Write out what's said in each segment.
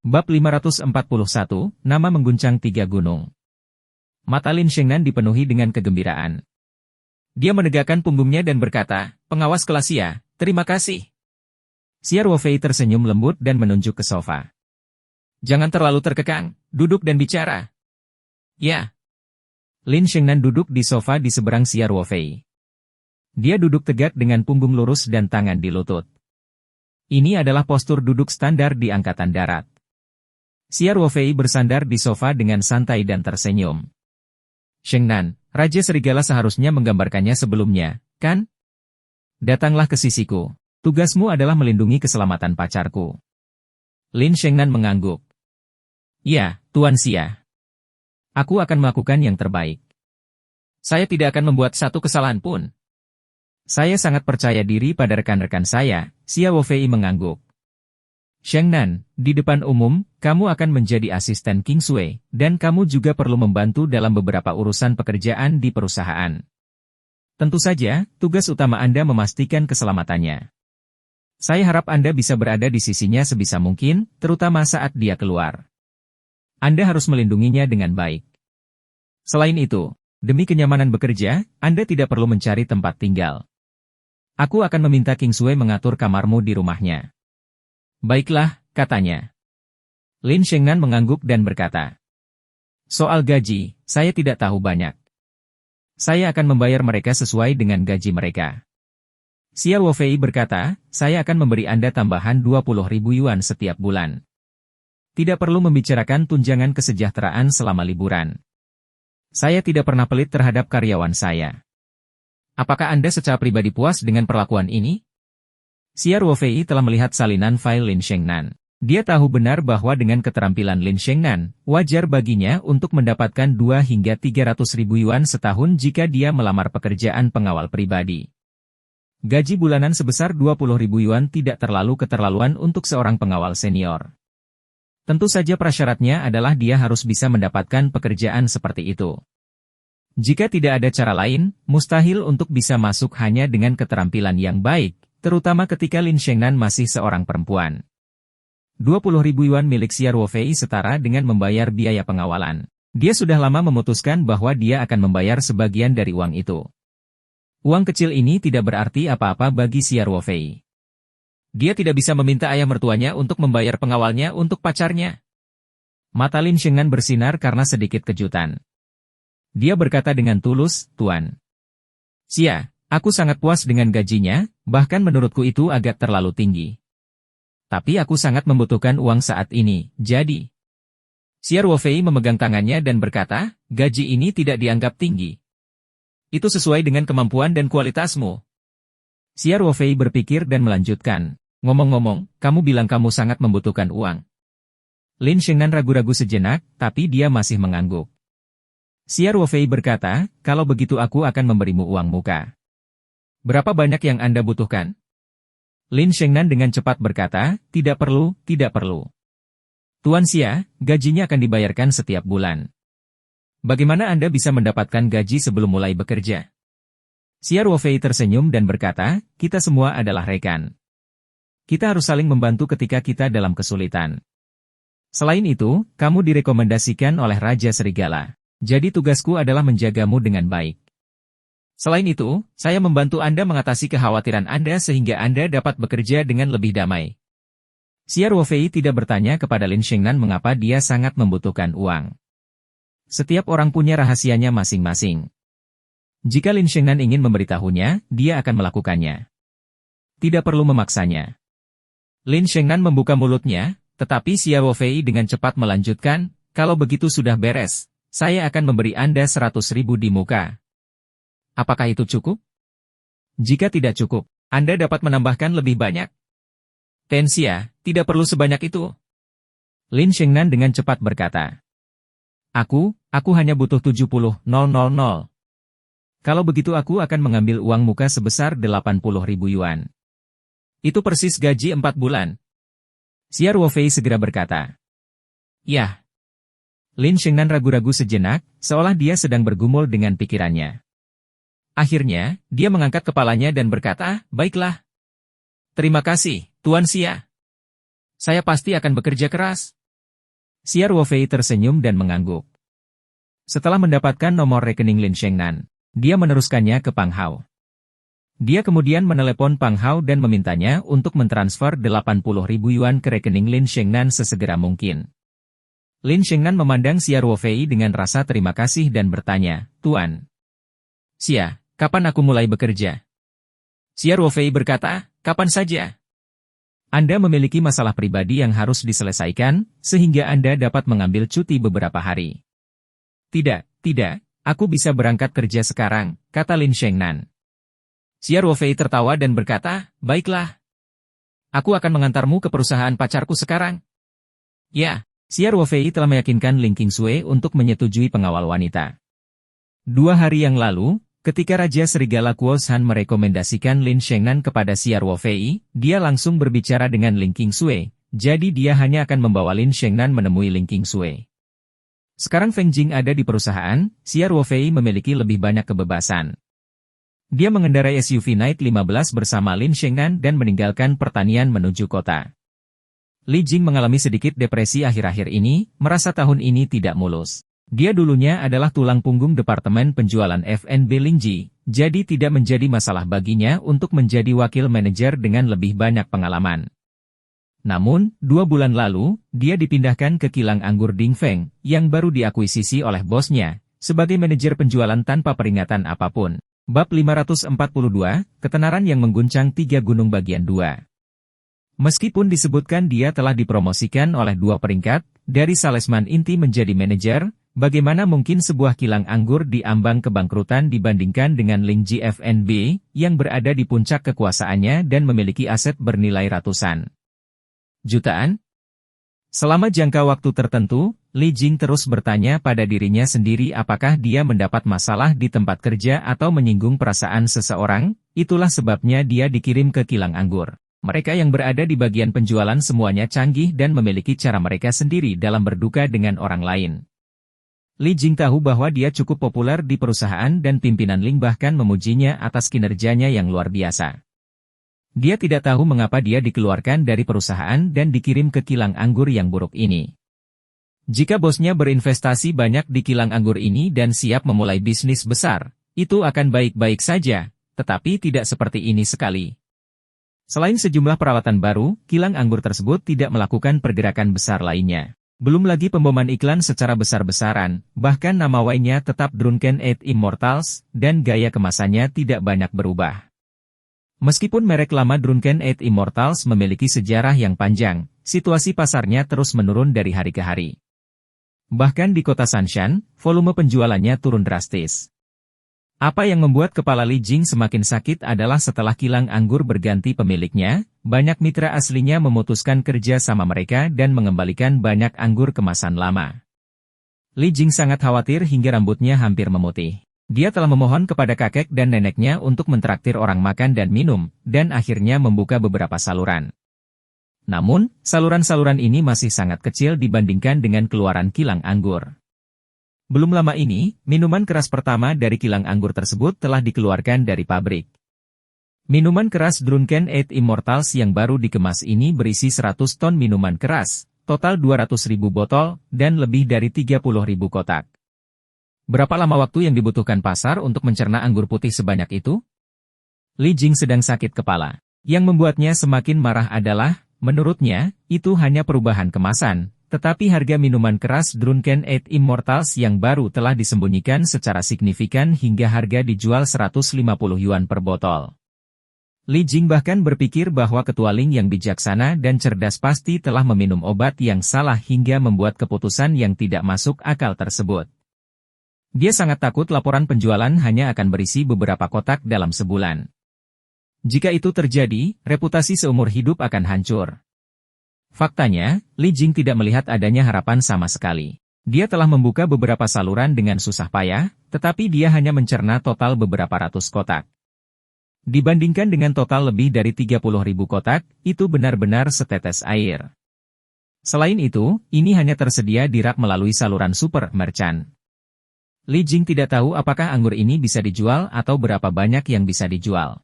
Bab 541, Nama Mengguncang Tiga Gunung. Mata Lin Shengnan dipenuhi dengan kegembiraan. Dia menegakkan punggungnya dan berkata, "Pengawas kelas Xia, terima kasih." Xia Ruofei tersenyum lembut dan menunjuk ke sofa. "Jangan terlalu terkekang, duduk dan bicara." "Ya." Lin Shengnan duduk di sofa di seberang Xia Ruofei. Dia duduk tegak dengan punggung lurus dan tangan di lutut. Ini adalah postur duduk standar di Angkatan Darat. Xia Ruofei bersandar di sofa dengan santai dan tersenyum. "Shengnan, Raja Serigala seharusnya menggambarkannya sebelumnya, kan? Datanglah ke sisiku. Tugasmu adalah melindungi keselamatan pacarku." Lin Shengnan mengangguk. "Ya, Tuan Xia. Aku akan melakukan yang terbaik. Saya tidak akan membuat satu kesalahan pun." "Saya sangat percaya diri pada rekan-rekan saya," Xia Ruofei mengangguk. "Shengnan, di depan umum, kamu akan menjadi asisten King Sui, dan kamu juga perlu membantu dalam beberapa urusan pekerjaan di perusahaan. Tentu saja, tugas utama Anda memastikan keselamatannya. Saya harap Anda bisa berada di sisinya sebisa mungkin, terutama saat dia keluar. Anda harus melindunginya dengan baik. Selain itu, demi kenyamanan bekerja, Anda tidak perlu mencari tempat tinggal. Aku akan meminta King Sui mengatur kamarmu di rumahnya." "Baiklah," katanya. Lin Shengnan mengangguk dan berkata, "Soal gaji, saya tidak tahu banyak. Saya akan membayar mereka sesuai dengan gaji mereka." Xia Ruofei berkata, "Saya akan memberi Anda tambahan 20.000 yuan setiap bulan. Tidak perlu membicarakan tunjangan kesejahteraan selama liburan. Saya tidak pernah pelit terhadap karyawan saya. Apakah Anda secara pribadi puas dengan perlakuan ini?" Xia Ruofei telah melihat salinan file Lin Shengnan. Dia tahu benar bahwa dengan keterampilan Lin Shengnan, wajar baginya untuk mendapatkan 2 hingga 300.000 yuan setahun jika dia melamar pekerjaan pengawal pribadi. Gaji bulanan sebesar 20.000 yuan tidak terlalu keterlaluan untuk seorang pengawal senior. Tentu saja prasyaratnya adalah dia harus bisa mendapatkan pekerjaan seperti itu. Jika tidak ada cara lain, mustahil untuk bisa masuk hanya dengan keterampilan yang baik, terutama ketika Lin Shengnan masih seorang perempuan. 20.000 yuan milik Xia Ruofei setara dengan membayar biaya pengawalan. Dia sudah lama memutuskan bahwa dia akan membayar sebagian dari uang itu. Uang kecil ini tidak berarti apa-apa bagi Xia Ruofei. Dia tidak bisa meminta ayah mertuanya untuk membayar pengawalnya untuk pacarnya. Mata Lin Shengnan bersinar karena sedikit kejutan. Dia berkata dengan tulus, "Tuan Xia, aku sangat puas dengan gajinya, bahkan menurutku itu agak terlalu tinggi. Tapi aku sangat membutuhkan uang saat ini, jadi..." Xia Ruofei memegang tangannya dan berkata, "Gaji ini tidak dianggap tinggi. Itu sesuai dengan kemampuan dan kualitasmu." Xia Ruofei berpikir dan melanjutkan, "Ngomong-ngomong, kamu bilang kamu sangat membutuhkan uang." Lin Shengnan ragu-ragu sejenak, tapi dia masih mengangguk. Xia Ruofei berkata, "Kalau begitu aku akan memberimu uang muka. Berapa banyak yang Anda butuhkan?" Lin Shengnan dengan cepat berkata, tidak perlu. Tuan Xia, gajinya akan dibayarkan setiap bulan. Bagaimana Anda bisa mendapatkan gaji sebelum mulai bekerja?" Xia Ruofei tersenyum dan berkata, "Kita semua adalah rekan. Kita harus saling membantu ketika kita dalam kesulitan. Selain itu, kamu direkomendasikan oleh Raja Serigala. Jadi tugasku adalah menjagamu dengan baik. Selain itu, saya membantu Anda mengatasi kekhawatiran Anda sehingga Anda dapat bekerja dengan lebih damai." Xia Ruofei tidak bertanya kepada Lin Shengnan mengapa dia sangat membutuhkan uang. Setiap orang punya rahasianya masing-masing. Jika Lin Shengnan ingin memberitahunya, dia akan melakukannya. Tidak perlu memaksanya. Lin Shengnan membuka mulutnya, tetapi Xia Ruofei dengan cepat melanjutkan, "Kalau begitu sudah beres, saya akan memberi Anda 100.000 di muka. Apakah itu cukup? Jika tidak cukup, Anda dapat menambahkan lebih banyak." "Ten Xia, tidak perlu sebanyak itu." Lin Shengnan dengan cepat berkata. Aku hanya butuh 70.000. Kalau begitu aku akan mengambil uang muka sebesar 80.000 yuan. Itu persis gaji 4 bulan. Xia Ruofei segera berkata. "Yah." Lin Shengnan ragu-ragu sejenak, seolah dia sedang bergumul dengan pikirannya. Akhirnya, dia mengangkat kepalanya dan berkata, "Baiklah. Terima kasih, Tuan Xia. Saya pasti akan bekerja keras." Xia Ruofei tersenyum dan mengangguk. Setelah mendapatkan nomor rekening Lin Shengnan, dia meneruskannya ke Pang Hao. Dia kemudian menelepon Pang Hao dan memintanya untuk mentransfer 80.000 yuan ke rekening Lin Shengnan sesegera mungkin. Lin Shengnan memandang Xia Ruofei dengan rasa terima kasih dan bertanya, "Tuan Xia, kapan aku mulai bekerja?" Xia Ruofei berkata, "Kapan saja. Anda memiliki masalah pribadi yang harus diselesaikan, sehingga Anda dapat mengambil cuti beberapa hari." Tidak, aku bisa berangkat kerja sekarang, kata Lin Shengnan. Xia Ruofei tertawa dan berkata, "Baiklah. Aku akan mengantarmu ke perusahaan pacarku sekarang." Ya, Xia Ruofei telah meyakinkan Ling Qingsui untuk menyetujui pengawal wanita. 2 hari yang lalu, ketika Raja Serigala Kuo San merekomendasikan Lin Shengnan kepada Xia Ruofei, dia langsung berbicara dengan Ling Qingsui, jadi dia hanya akan membawa Lin Shengnan menemui Ling Qingsui. Sekarang Feng Jing ada di perusahaan, Xia Ruofei memiliki lebih banyak kebebasan. Dia mengendarai SUV Night 15 bersama Lin Shengnan dan meninggalkan pertanian menuju kota. Li Jing mengalami sedikit depresi akhir-akhir ini, merasa tahun ini tidak mulus. Dia dulunya adalah tulang punggung departemen penjualan F&B Lingji, jadi tidak menjadi masalah baginya untuk menjadi wakil manajer dengan lebih banyak pengalaman. Namun, 2 bulan lalu, dia dipindahkan ke kilang anggur Dingfeng, yang baru diakuisisi oleh bosnya, sebagai manajer penjualan tanpa peringatan apapun. Bab 542, Ketenaran yang mengguncang 3 gunung bagian 2. Meskipun disebutkan dia telah dipromosikan oleh 2 peringkat, dari salesman inti menjadi manajer, bagaimana mungkin sebuah kilang anggur di ambang kebangkrutan dibandingkan dengan Lingji F&B, yang berada di puncak kekuasaannya dan memiliki aset bernilai ratusan jutaan? Selama jangka waktu tertentu, Li Jing terus bertanya pada dirinya sendiri apakah dia mendapat masalah di tempat kerja atau menyinggung perasaan seseorang, itulah sebabnya dia dikirim ke kilang anggur. Mereka yang berada di bagian penjualan semuanya canggih dan memiliki cara mereka sendiri dalam berduka dengan orang lain. Li Jing tahu bahwa dia cukup populer di perusahaan dan pimpinan Ling bahkan memujinya atas kinerjanya yang luar biasa. Dia tidak tahu mengapa dia dikeluarkan dari perusahaan dan dikirim ke kilang anggur yang buruk ini. Jika bosnya berinvestasi banyak di kilang anggur ini dan siap memulai bisnis besar, itu akan baik-baik saja, tetapi tidak seperti ini sekali. Selain sejumlah perawatan baru, kilang anggur tersebut tidak melakukan pergerakan besar lainnya. Belum lagi pemboman iklan secara besar-besaran, bahkan nama wine-nya tetap Drunken Eight Immortals, dan gaya kemasannya tidak banyak berubah. Meskipun merek lama Drunken Eight Immortals memiliki sejarah yang panjang, situasi pasarnya terus menurun dari hari ke hari. Bahkan di kota Sanshan, volume penjualannya turun drastis. Apa yang membuat kepala Li Jing semakin sakit adalah setelah kilang anggur berganti pemiliknya, banyak mitra aslinya memutuskan kerja sama mereka dan mengembalikan banyak anggur kemasan lama. Li Jing sangat khawatir hingga rambutnya hampir memutih. Dia telah memohon kepada kakek dan neneknya untuk mentraktir orang makan dan minum, dan akhirnya membuka beberapa saluran. Namun, saluran-saluran ini masih sangat kecil dibandingkan dengan keluaran kilang anggur. Belum lama ini, minuman keras pertama dari kilang anggur tersebut telah dikeluarkan dari pabrik. Minuman keras Drunken Eight Immortals yang baru dikemas ini berisi 100 ton minuman keras, total 200.000 botol, dan lebih dari 30.000 kotak. Berapa lama waktu yang dibutuhkan pasar untuk mencerna anggur putih sebanyak itu? Li Jing sedang sakit kepala. Yang membuatnya semakin marah adalah, menurutnya, itu hanya perubahan kemasan, tetapi harga minuman keras Drunken Eight Immortals yang baru telah disembunyikan secara signifikan hingga harga dijual 150 yuan per botol. Li Jing bahkan berpikir bahwa ketua Ling yang bijaksana dan cerdas pasti telah meminum obat yang salah hingga membuat keputusan yang tidak masuk akal tersebut. Dia sangat takut laporan penjualan hanya akan berisi beberapa kotak dalam sebulan. Jika itu terjadi, reputasi seumur hidup akan hancur. Faktanya, Li Jing tidak melihat adanya harapan sama sekali. Dia telah membuka beberapa saluran dengan susah payah, tetapi dia hanya mencerna total beberapa ratus kotak. Dibandingkan dengan total lebih dari 30.000 kotak, itu benar-benar setetes air. Selain itu, ini hanya tersedia di rak melalui saluran super merchant. Li Jing tidak tahu apakah anggur ini bisa dijual atau berapa banyak yang bisa dijual.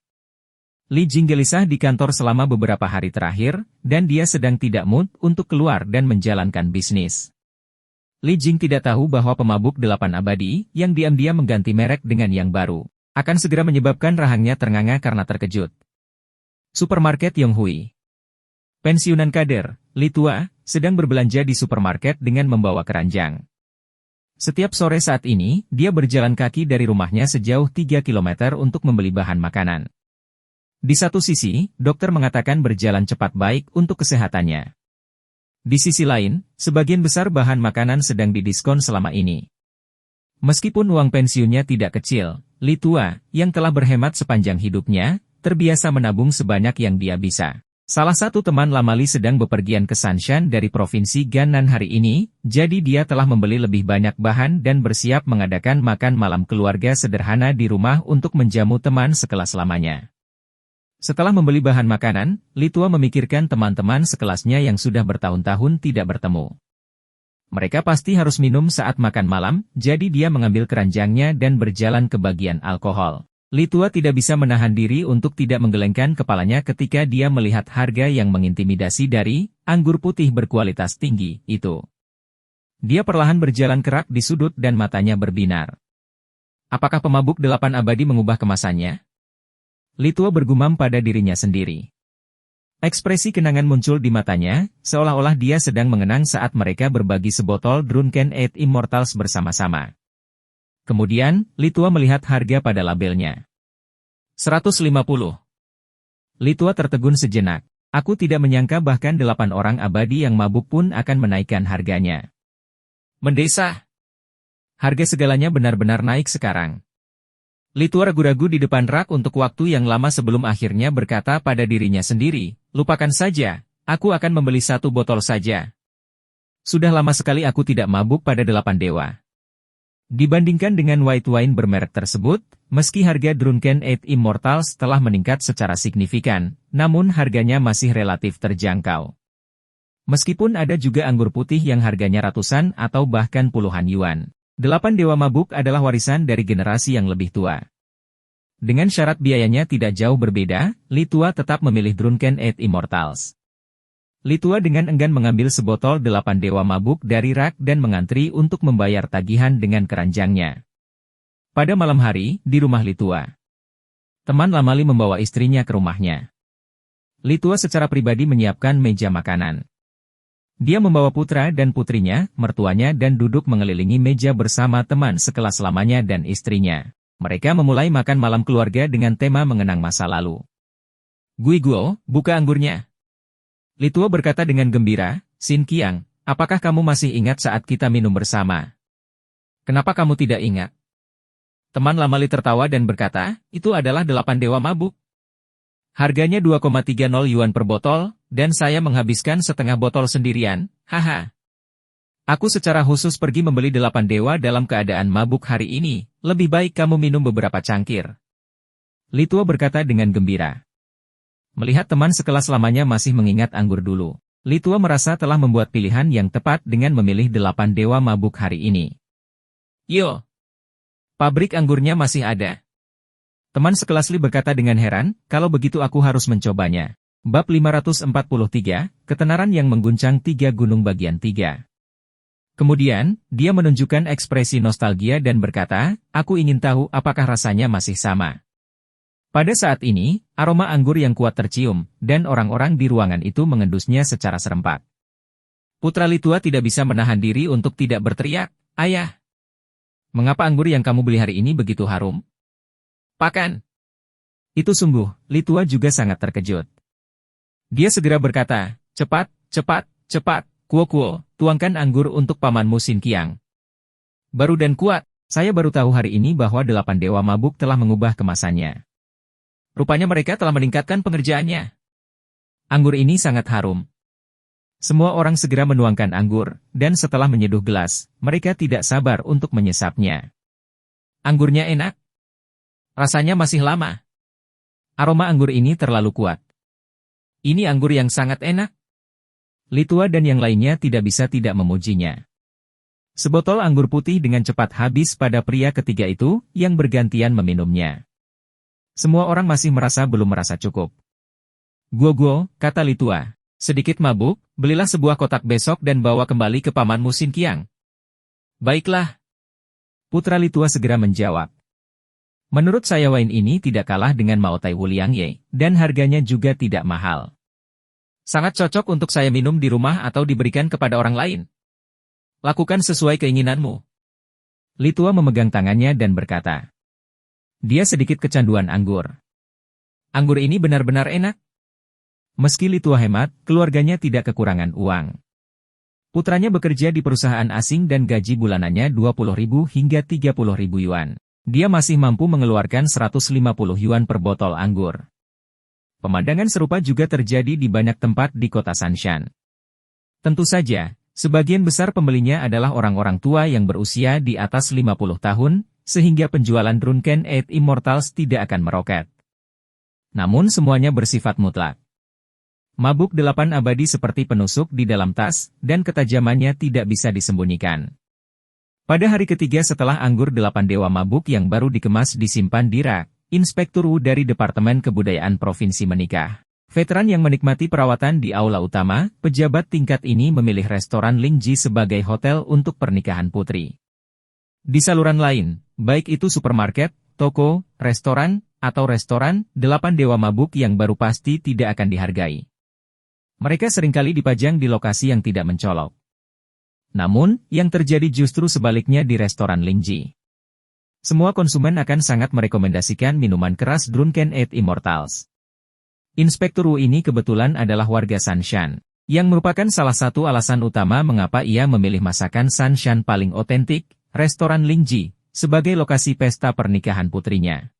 Li Jing gelisah di kantor selama beberapa hari terakhir, dan dia sedang tidak mood untuk keluar dan menjalankan bisnis. Li Jing tidak tahu bahwa pemabuk 8 abadi, yang diam-diam mengganti merek dengan yang baru, akan segera menyebabkan rahangnya ternganga karena terkejut. Supermarket Yonghui. Pensiunan kader, Li Tua, sedang berbelanja di supermarket dengan membawa keranjang. Setiap sore saat ini, dia berjalan kaki dari rumahnya sejauh 3 km untuk membeli bahan makanan. Di satu sisi, dokter mengatakan berjalan cepat baik untuk kesehatannya. Di sisi lain, sebagian besar bahan makanan sedang didiskon selama ini. Meskipun uang pensiunnya tidak kecil, Li Tua, yang telah berhemat sepanjang hidupnya, terbiasa menabung sebanyak yang dia bisa. Salah satu teman lama Li sedang bepergian ke Sanshan dari Provinsi Gannan hari ini, jadi dia telah membeli lebih banyak bahan dan bersiap mengadakan makan malam keluarga sederhana di rumah untuk menjamu teman sekelas lamanya. Setelah membeli bahan makanan, Li Tua memikirkan teman-teman sekelasnya yang sudah bertahun-tahun tidak bertemu. Mereka pasti harus minum saat makan malam, jadi dia mengambil keranjangnya dan berjalan ke bagian alkohol. Li Tua tidak bisa menahan diri untuk tidak menggelengkan kepalanya ketika dia melihat harga yang mengintimidasi dari anggur putih berkualitas tinggi itu. Dia perlahan berjalan kerak di sudut dan matanya berbinar. Apakah pemabuk 8 abadi mengubah kemasannya? Li Tua bergumam pada dirinya sendiri. Ekspresi kenangan muncul di matanya, seolah-olah dia sedang mengenang saat mereka berbagi sebotol Drunken Eight Immortals bersama-sama. Kemudian, Li Tua melihat harga pada labelnya. 150. Li Tua tertegun sejenak. Aku tidak menyangka bahkan 8 orang abadi yang mabuk pun akan menaikkan harganya. Mendesah. Harga segalanya benar-benar naik sekarang. Li Tua ragu-ragu di depan rak untuk waktu yang lama sebelum akhirnya berkata pada dirinya sendiri, lupakan saja, aku akan membeli 1 botol saja. Sudah lama sekali aku tidak mabuk pada 8 dewa. Dibandingkan dengan white wine bermerek tersebut, meski harga Drunken Eight Immortals telah meningkat secara signifikan, namun harganya masih relatif terjangkau. Meskipun ada juga anggur putih yang harganya ratusan atau bahkan puluhan yuan. 8 dewa mabuk adalah warisan dari generasi yang lebih tua. Dengan syarat biayanya tidak jauh berbeda, Li Tua tetap memilih Drunken Eight Immortals. Li Tua dengan enggan mengambil sebotol 8 dewa mabuk dari rak dan mengantri untuk membayar tagihan dengan keranjangnya. Pada malam hari, di rumah Li Tua, teman lama Li membawa istrinya ke rumahnya. Li Tua secara pribadi menyiapkan meja makanan. Dia membawa putra dan putrinya, mertuanya dan duduk mengelilingi meja bersama teman sekelas lamanya dan istrinya. Mereka memulai makan malam keluarga dengan tema mengenang masa lalu. Gui Guo, buka anggurnya. Li Tua berkata dengan gembira, Sin Qiang, apakah kamu masih ingat saat kita minum bersama? Kenapa kamu tidak ingat? Teman lama Li tertawa dan berkata, itu adalah 8 dewa mabuk. Harganya 2,30 yuan per botol, dan saya menghabiskan setengah botol sendirian, haha. Aku secara khusus pergi membeli 8 dewa dalam keadaan mabuk hari ini, lebih baik kamu minum beberapa cangkir. Li Tua berkata dengan gembira. Melihat teman sekelas lamanya masih mengingat anggur dulu, Li Tua merasa telah membuat pilihan yang tepat dengan memilih 8 dewa mabuk hari ini. Yo! Pabrik anggurnya masih ada. Teman sekelas Li berkata dengan heran, kalau begitu aku harus mencobanya. Bab 543, Ketenaran yang mengguncang 3 gunung bagian 3. Kemudian, dia menunjukkan ekspresi nostalgia dan berkata, aku ingin tahu apakah rasanya masih sama. Pada saat ini, aroma anggur yang kuat tercium, dan orang-orang di ruangan itu mengendusnya secara serempak. Putra Li Tua tidak bisa menahan diri untuk tidak berteriak, ayah. Mengapa anggur yang kamu beli hari ini begitu harum? Pakan. Itu sungguh, Li Tua juga sangat terkejut. Dia segera berkata, cepat, cepat, cepat, kuo, tuangkan anggur untuk pamanmu Sin Qiang. Baru dan kuat, saya baru tahu hari ini bahwa 8 dewa mabuk telah mengubah kemasannya. Rupanya mereka telah meningkatkan pengerjaannya. Anggur ini sangat harum. Semua orang segera menuangkan anggur, dan setelah menyeduh gelas, mereka tidak sabar untuk menyesapnya. Anggurnya enak. Rasanya masih lama. Aroma anggur ini terlalu kuat. Ini anggur yang sangat enak. Li Tua dan yang lainnya tidak bisa tidak memujinya. Sebotol anggur putih dengan cepat habis pada pria ketiga itu, yang bergantian meminumnya. Semua orang masih belum merasa cukup. Guo, kata Li Tua. Sedikit mabuk, belilah sebuah kotak besok dan bawa kembali ke pamanmu Sin Qiang. Baiklah. Putra Li Tua segera menjawab. Menurut saya wine ini tidak kalah dengan Maotai Wuliangye, dan harganya juga tidak mahal. Sangat cocok untuk saya minum di rumah atau diberikan kepada orang lain. Lakukan sesuai keinginanmu. Li Tua memegang tangannya dan berkata. Dia sedikit kecanduan anggur. Anggur ini benar-benar enak. Meski Li Tua hemat, keluarganya tidak kekurangan uang. Putranya bekerja di perusahaan asing dan gaji bulanannya 20.000 hingga 30.000 yuan. Dia masih mampu mengeluarkan 150 yuan per botol anggur. Pemandangan serupa juga terjadi di banyak tempat di kota Sanshan. Tentu saja, sebagian besar pembelinya adalah orang-orang tua yang berusia di atas 50 tahun, sehingga penjualan Drunken Eight Immortals tidak akan meroket. Namun semuanya bersifat mutlak. Mabuk 8 abadi seperti penusuk di dalam tas, dan ketajamannya tidak bisa disembunyikan. Pada hari ketiga setelah anggur 8 dewa mabuk yang baru dikemas disimpan di rak, Inspektur Wu dari Departemen Kebudayaan Provinsi menikah. Veteran yang menikmati perawatan di aula utama, pejabat tingkat ini memilih restoran Lingji sebagai hotel untuk pernikahan putri. Di saluran lain, baik itu supermarket, toko, restoran, atau restoran, 8 dewa mabuk yang baru pasti tidak akan dihargai. Mereka seringkali dipajang di lokasi yang tidak mencolok. Namun, yang terjadi justru sebaliknya di restoran Lingji. Semua konsumen akan sangat merekomendasikan minuman keras Drunken Eight Immortals. Inspektur Wu ini kebetulan adalah warga Sanshan, yang merupakan salah satu alasan utama mengapa ia memilih masakan Sanshan paling otentik, restoran Lingji, sebagai lokasi pesta pernikahan putrinya.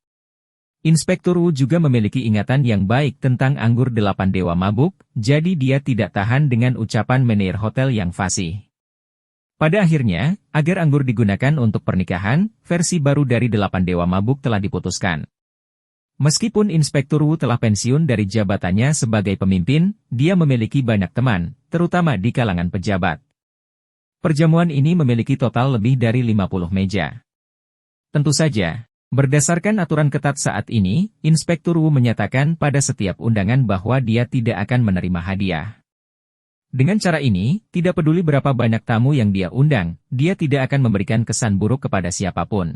Inspektur Wu juga memiliki ingatan yang baik tentang anggur 8 dewa mabuk, jadi dia tidak tahan dengan ucapan manajer hotel yang fasih. Pada akhirnya, agar anggur digunakan untuk pernikahan, versi baru dari 8 dewa mabuk telah diputuskan. Meskipun Inspektur Wu telah pensiun dari jabatannya sebagai pemimpin, dia memiliki banyak teman, terutama di kalangan pejabat. Perjamuan ini memiliki total lebih dari 50 meja. Tentu saja, berdasarkan aturan ketat saat ini, Inspektur Wu menyatakan pada setiap undangan bahwa dia tidak akan menerima hadiah. Dengan cara ini, tidak peduli berapa banyak tamu yang dia undang, dia tidak akan memberikan kesan buruk kepada siapapun.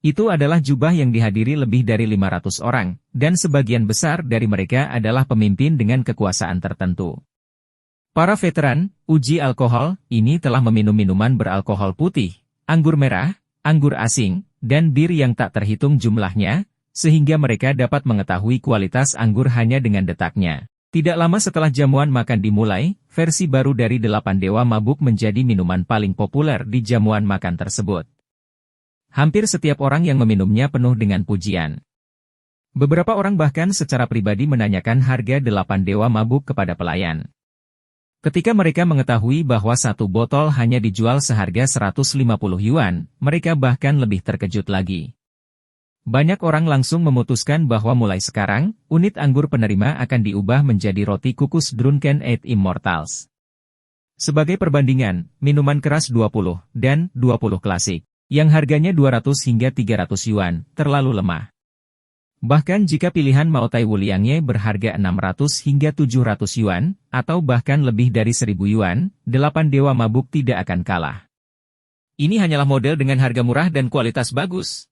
Itu adalah jubah yang dihadiri lebih dari 500 orang, dan sebagian besar dari mereka adalah pemimpin dengan kekuasaan tertentu. Para veteran, uji alkohol, ini telah meminum minuman beralkohol putih, anggur merah, anggur asing, dan bir yang tak terhitung jumlahnya, sehingga mereka dapat mengetahui kualitas anggur hanya dengan detaknya. Tidak lama setelah jamuan makan dimulai, versi baru dari 8 dewa mabuk menjadi minuman paling populer di jamuan makan tersebut. Hampir setiap orang yang meminumnya penuh dengan pujian. Beberapa orang bahkan secara pribadi menanyakan harga 8 dewa mabuk kepada pelayan. Ketika mereka mengetahui bahwa satu botol hanya dijual seharga 150 yuan, mereka bahkan lebih terkejut lagi. Banyak orang langsung memutuskan bahwa mulai sekarang, unit anggur penerima akan diubah menjadi roti kukus Drunken Eight Immortals. Sebagai perbandingan, minuman keras 20 dan 20 klasik, yang harganya 200 hingga 300 yuan, terlalu lemah. Bahkan jika pilihan Maotai Wuliangye berharga 600 hingga 700 yuan, atau bahkan lebih dari 1000 yuan, 8 dewa mabuk tidak akan kalah. Ini hanyalah model dengan harga murah dan kualitas bagus.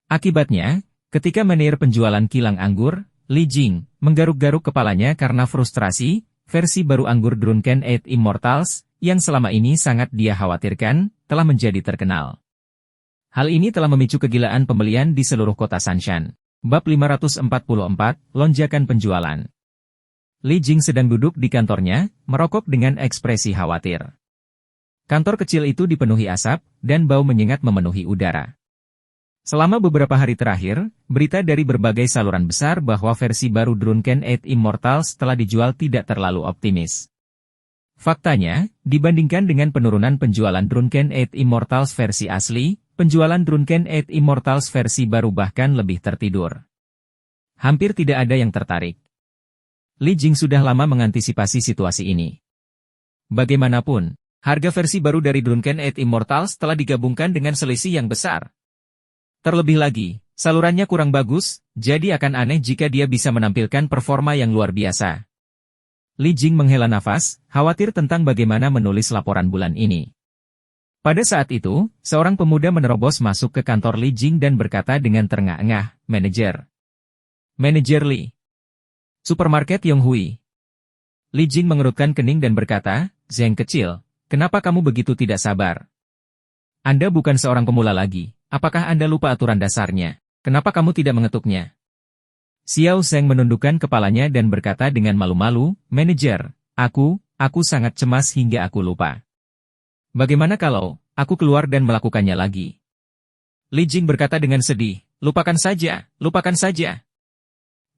Akibatnya, ketika manajer penjualan kilang anggur, Li Jing, menggaruk-garuk kepalanya karena frustrasi, versi baru anggur Drunken Eight Immortals, yang selama ini sangat dia khawatirkan, telah menjadi terkenal. Hal ini telah memicu kegilaan pembelian di seluruh kota Sanshan. Bab 544, Lonjakan Penjualan. Li Jing sedang duduk di kantornya, merokok dengan ekspresi khawatir. Kantor kecil itu dipenuhi asap, dan bau menyengat memenuhi udara. Selama beberapa hari terakhir, berita dari berbagai saluran besar bahwa versi baru Drunken Eight Immortals telah dijual tidak terlalu optimis. Faktanya, dibandingkan dengan penurunan penjualan Drunken Eight Immortals versi asli, penjualan Drunken Eight Immortals versi baru bahkan lebih tertidur. Hampir tidak ada yang tertarik. Li Jing sudah lama mengantisipasi situasi ini. Bagaimanapun, harga versi baru dari Drunken Eight Immortals telah digabungkan dengan selisih yang besar. Terlebih lagi, salurannya kurang bagus, jadi akan aneh jika dia bisa menampilkan performa yang luar biasa. Li Jing menghela nafas, khawatir tentang bagaimana menulis laporan bulan ini. Pada saat itu, seorang pemuda menerobos masuk ke kantor Li Jing dan berkata dengan terengah-engah, "Manajer. Manajer Li. Supermarket Yonghui." Li Jing mengerutkan kening dan berkata, "Zheng kecil, kenapa kamu begitu tidak sabar? Anda bukan seorang pemula lagi, apakah Anda lupa aturan dasarnya? Kenapa kamu tidak mengetuknya?" Xiao Zheng menundukkan kepalanya dan berkata dengan malu-malu, "Manajer, aku sangat cemas hingga aku lupa. Bagaimana kalau aku keluar dan melakukannya lagi?" Li Jing berkata dengan sedih, lupakan saja, lupakan saja.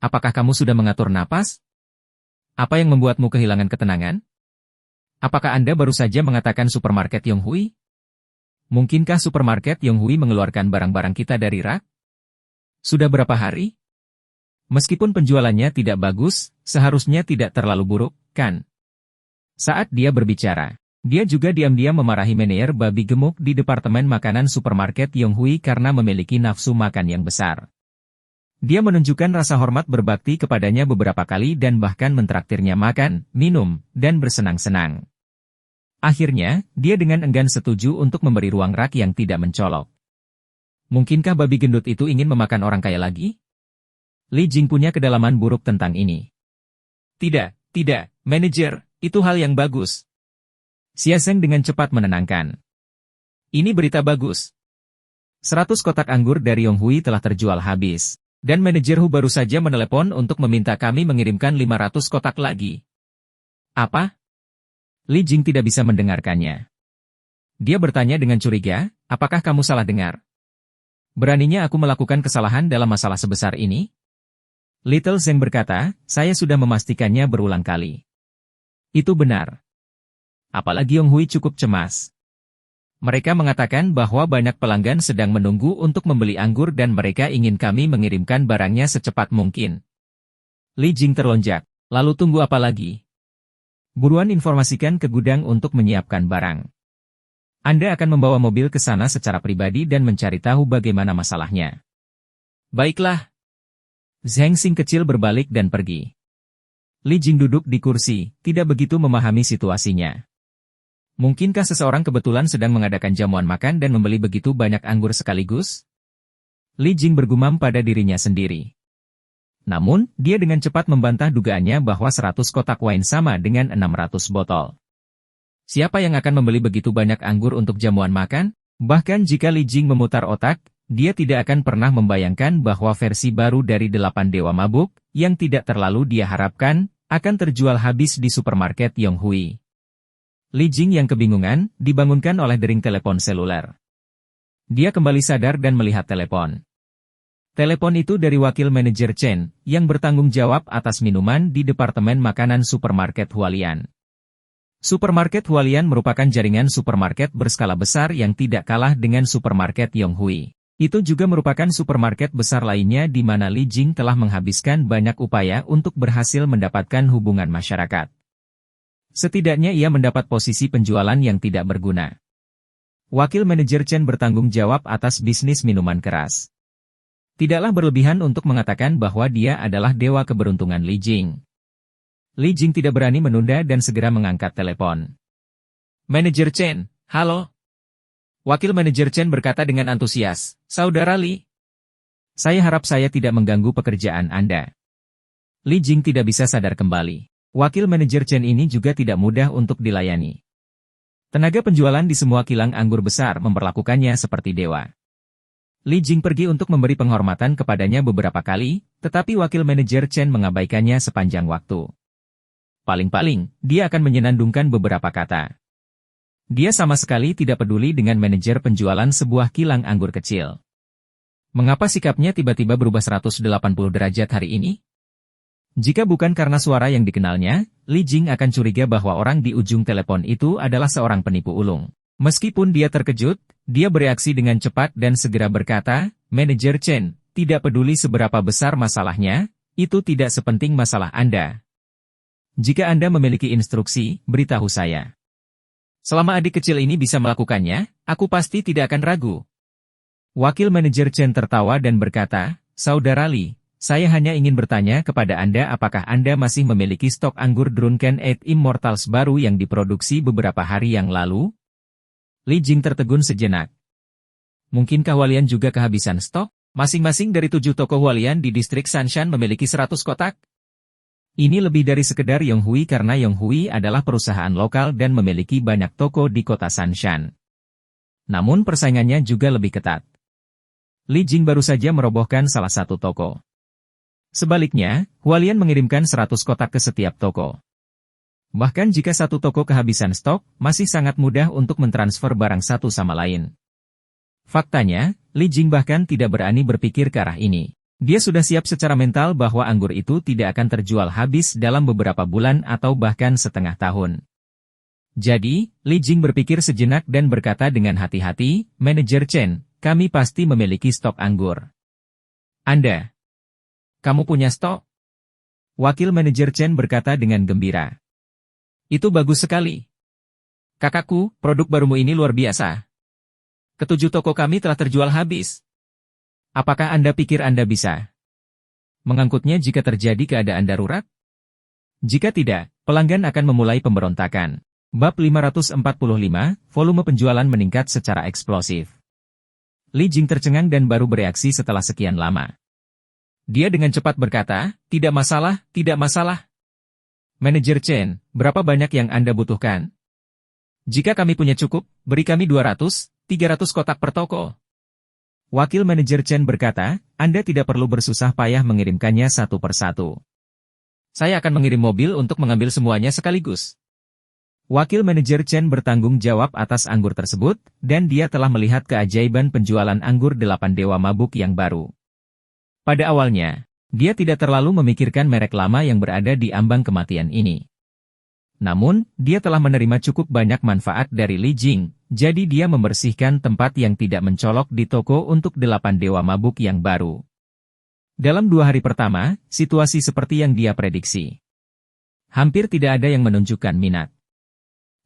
Apakah kamu sudah mengatur napas? Apa yang membuatmu kehilangan ketenangan? Apakah Anda baru saja mengatakan supermarket Yonghui? Mungkinkah supermarket Yonghui mengeluarkan barang-barang kita dari rak? Sudah berapa hari? Meskipun penjualannya tidak bagus, seharusnya tidak terlalu buruk, kan? Saat dia berbicara, dia juga diam-diam memarahi manajer babi gemuk di departemen makanan supermarket Yonghui karena memiliki nafsu makan yang besar. Dia menunjukkan rasa hormat berbakti kepadanya beberapa kali dan bahkan mentraktirnya makan, minum, dan bersenang-senang. Akhirnya, dia dengan enggan setuju untuk memberi ruang rak yang tidak mencolok. Mungkinkah babi gendut itu ingin memakan orang kaya lagi? Li Jing punya kedalaman buruk tentang ini. Tidak, manajer, itu hal yang bagus. Xia Zheng dengan cepat menenangkan. Ini berita bagus. 100 kotak anggur dari Yonghui telah terjual habis. Dan manajer Hu baru saja menelepon untuk meminta kami mengirimkan 500 kotak lagi. Apa? Li Jing tidak bisa mendengarkannya. Dia bertanya dengan curiga, apakah kamu salah dengar? Beraninya aku melakukan kesalahan dalam masalah sebesar ini? Little Zheng berkata, saya sudah memastikannya berulang kali. Itu benar. Apalagi Yonghui cukup cemas. Mereka mengatakan bahwa banyak pelanggan sedang menunggu untuk membeli anggur dan mereka ingin kami mengirimkan barangnya secepat mungkin. Li Jing terlonjak. Lalu tunggu apa lagi? Buruan informasikan ke gudang untuk menyiapkan barang. Anda akan membawa mobil ke sana secara pribadi dan mencari tahu bagaimana masalahnya. Baiklah. Zheng Xing kecil berbalik dan pergi. Li Jing duduk di kursi, tidak begitu memahami situasinya. Mungkinkah seseorang kebetulan sedang mengadakan jamuan makan dan membeli begitu banyak anggur sekaligus? Li Jing bergumam pada dirinya sendiri. Namun, dia dengan cepat membantah dugaannya bahwa 100 kotak wine sama dengan 600 botol. Siapa yang akan membeli begitu banyak anggur untuk jamuan makan? Bahkan jika Li Jing memutar otak, dia tidak akan pernah membayangkan bahwa versi baru dari 8 Dewa Mabuk, yang tidak terlalu dia harapkan, akan terjual habis di supermarket Yonghui. Li Jing yang kebingungan, dibangunkan oleh dering telepon seluler. Dia kembali sadar dan melihat telepon. Telepon itu dari wakil manajer Chen, yang bertanggung jawab atas minuman di Departemen Makanan Supermarket Hualian. Supermarket Hualian merupakan jaringan supermarket berskala besar yang tidak kalah dengan supermarket Yonghui. Itu juga merupakan supermarket besar lainnya di mana Li Jing telah menghabiskan banyak upaya untuk berhasil mendapatkan hubungan masyarakat. Setidaknya ia mendapat posisi penjualan yang tidak berguna. Wakil manajer Chen bertanggung jawab atas bisnis minuman keras. Tidaklah berlebihan untuk mengatakan bahwa dia adalah dewa keberuntungan Li Jing. Li Jing tidak berani menunda dan segera mengangkat telepon. Manajer Chen, halo. Wakil manajer Chen berkata dengan antusias, Saudara Li. Saya harap saya tidak mengganggu pekerjaan Anda. Li Jing tidak bisa sadar kembali. Wakil manajer Chen ini juga tidak mudah untuk dilayani. Tenaga penjualan di semua kilang anggur besar memperlakukannya seperti dewa. Li Jing pergi untuk memberi penghormatan kepadanya beberapa kali, tetapi wakil manajer Chen mengabaikannya sepanjang waktu. Paling-paling, dia akan menyenandungkan beberapa kata. Dia sama sekali tidak peduli dengan manajer penjualan sebuah kilang anggur kecil. Mengapa sikapnya tiba-tiba berubah 180 derajat hari ini? Jika bukan karena suara yang dikenalnya, Li Jing akan curiga bahwa orang di ujung telepon itu adalah seorang penipu ulung. Meskipun dia terkejut, dia bereaksi dengan cepat dan segera berkata, Manajer Chen, tidak peduli seberapa besar masalahnya, itu tidak sepenting masalah Anda. Jika Anda memiliki instruksi, beritahu saya. Selama adik kecil ini bisa melakukannya, aku pasti tidak akan ragu. Wakil manajer Chen tertawa dan berkata, Saudara Li, saya hanya ingin bertanya kepada Anda apakah Anda masih memiliki stok anggur Drunken Eight Immortals baru yang diproduksi beberapa hari yang lalu? Li Jing tertegun sejenak. Mungkinkah Hualian juga kehabisan stok? Masing-masing dari 7 toko Hualian di distrik Sanshan memiliki 100 kotak. Ini lebih dari sekedar Yonghui karena Yonghui adalah perusahaan lokal dan memiliki banyak toko di kota Sanshan. Namun persaingannya juga lebih ketat. Li Jing baru saja merobohkan salah satu toko. Sebaliknya, Hualian mengirimkan 100 kotak ke setiap toko. Bahkan jika satu toko kehabisan stok, masih sangat mudah untuk mentransfer barang satu sama lain. Faktanya, Li Jing bahkan tidak berani berpikir ke arah ini. Dia sudah siap secara mental bahwa anggur itu tidak akan terjual habis dalam beberapa bulan atau bahkan setengah tahun. Jadi, Li Jing berpikir sejenak dan berkata dengan hati-hati, "Manajer Chen, kami pasti memiliki stok anggur." "Anda? Kamu punya stok?" Wakil manajer Chen berkata dengan gembira. "Itu bagus sekali. Kakakku, produk barumu ini luar biasa. Ketujuh toko kami telah terjual habis. Apakah Anda pikir Anda bisa mengangkutnya jika terjadi keadaan darurat? Jika tidak, pelanggan akan memulai pemberontakan." Bab 545, volume penjualan meningkat secara eksplosif. Li Jing tercengang dan baru bereaksi setelah sekian lama. Dia dengan cepat berkata, tidak masalah. Manajer Chen, berapa banyak yang Anda butuhkan? Jika kami punya cukup, beri kami 200-300 kotak per toko. Wakil manajer Chen berkata, Anda tidak perlu bersusah payah mengirimkannya satu persatu. Saya akan mengirim mobil untuk mengambil semuanya sekaligus. Wakil manajer Chen bertanggung jawab atas anggur tersebut, dan dia telah melihat keajaiban penjualan anggur 8 dewa mabuk yang baru. Pada awalnya, dia tidak terlalu memikirkan merek lama yang berada di ambang kematian ini. Namun, dia telah menerima cukup banyak manfaat dari Li Jing, jadi dia membersihkan tempat yang tidak mencolok di toko untuk 8 dewa mabuk yang baru. Dalam 2 hari pertama, situasi seperti yang dia prediksi. Hampir tidak ada yang menunjukkan minat.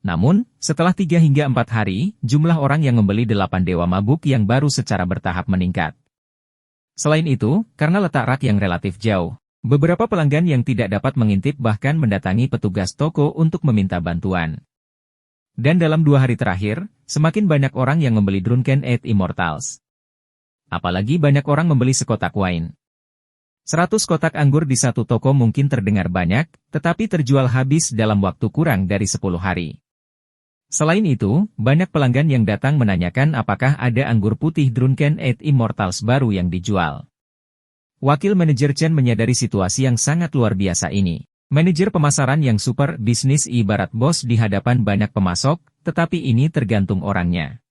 Namun, setelah 3 hingga 4 hari, jumlah orang yang membeli 8 dewa mabuk yang baru secara bertahap meningkat. Selain itu, karena letak rak yang relatif jauh, beberapa pelanggan yang tidak dapat mengintip bahkan mendatangi petugas toko untuk meminta bantuan. Dan dalam 2 hari terakhir, semakin banyak orang yang membeli Drunken 8 Immortals. Apalagi banyak orang membeli sekotak wine. 100 kotak anggur di satu toko mungkin terdengar banyak, tetapi terjual habis dalam waktu kurang dari 10 hari. Selain itu, banyak pelanggan yang datang menanyakan apakah ada anggur putih Drunken 8 Immortals baru yang dijual. Wakil manajer Chen menyadari situasi yang sangat luar biasa ini. Manajer pemasaran yang super bisnis ibarat bos di hadapan banyak pemasok, tetapi ini tergantung orangnya.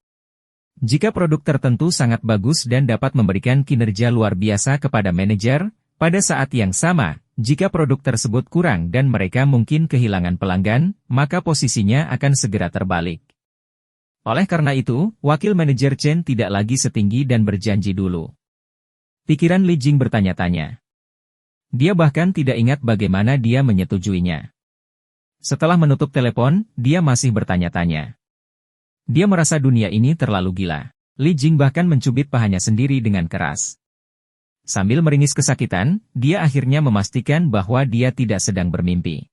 Jika produk tertentu sangat bagus dan dapat memberikan kinerja luar biasa kepada manajer, pada saat yang sama, jika produk tersebut kurang dan mereka mungkin kehilangan pelanggan, maka posisinya akan segera terbalik. Oleh karena itu, wakil manajer Chen tidak lagi setinggi dan berjanji dulu. Pikiran Li Jing bertanya-tanya. Dia bahkan tidak ingat bagaimana dia menyetujuinya. Setelah menutup telepon, dia masih bertanya-tanya. Dia merasa dunia ini terlalu gila. Li Jing bahkan mencubit pahanya sendiri dengan keras. Sambil meringis kesakitan, dia akhirnya memastikan bahwa dia tidak sedang bermimpi.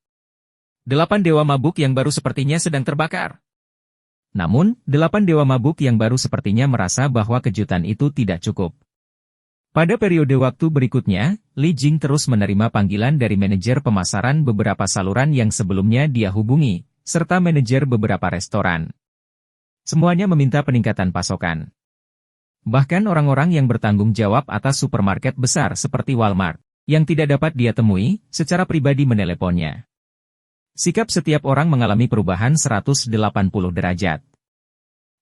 8 dewa mabuk yang baru sepertinya sedang terbakar. Namun, 8 dewa mabuk yang baru sepertinya merasa bahwa kejutan itu tidak cukup. Pada periode waktu berikutnya, Li Jing terus menerima panggilan dari manajer pemasaran beberapa saluran yang sebelumnya dia hubungi, serta manajer beberapa restoran. Semuanya meminta peningkatan pasokan. Bahkan orang-orang yang bertanggung jawab atas supermarket besar seperti Walmart, yang tidak dapat dia temui, secara pribadi meneleponnya. Sikap setiap orang mengalami perubahan 180 derajat.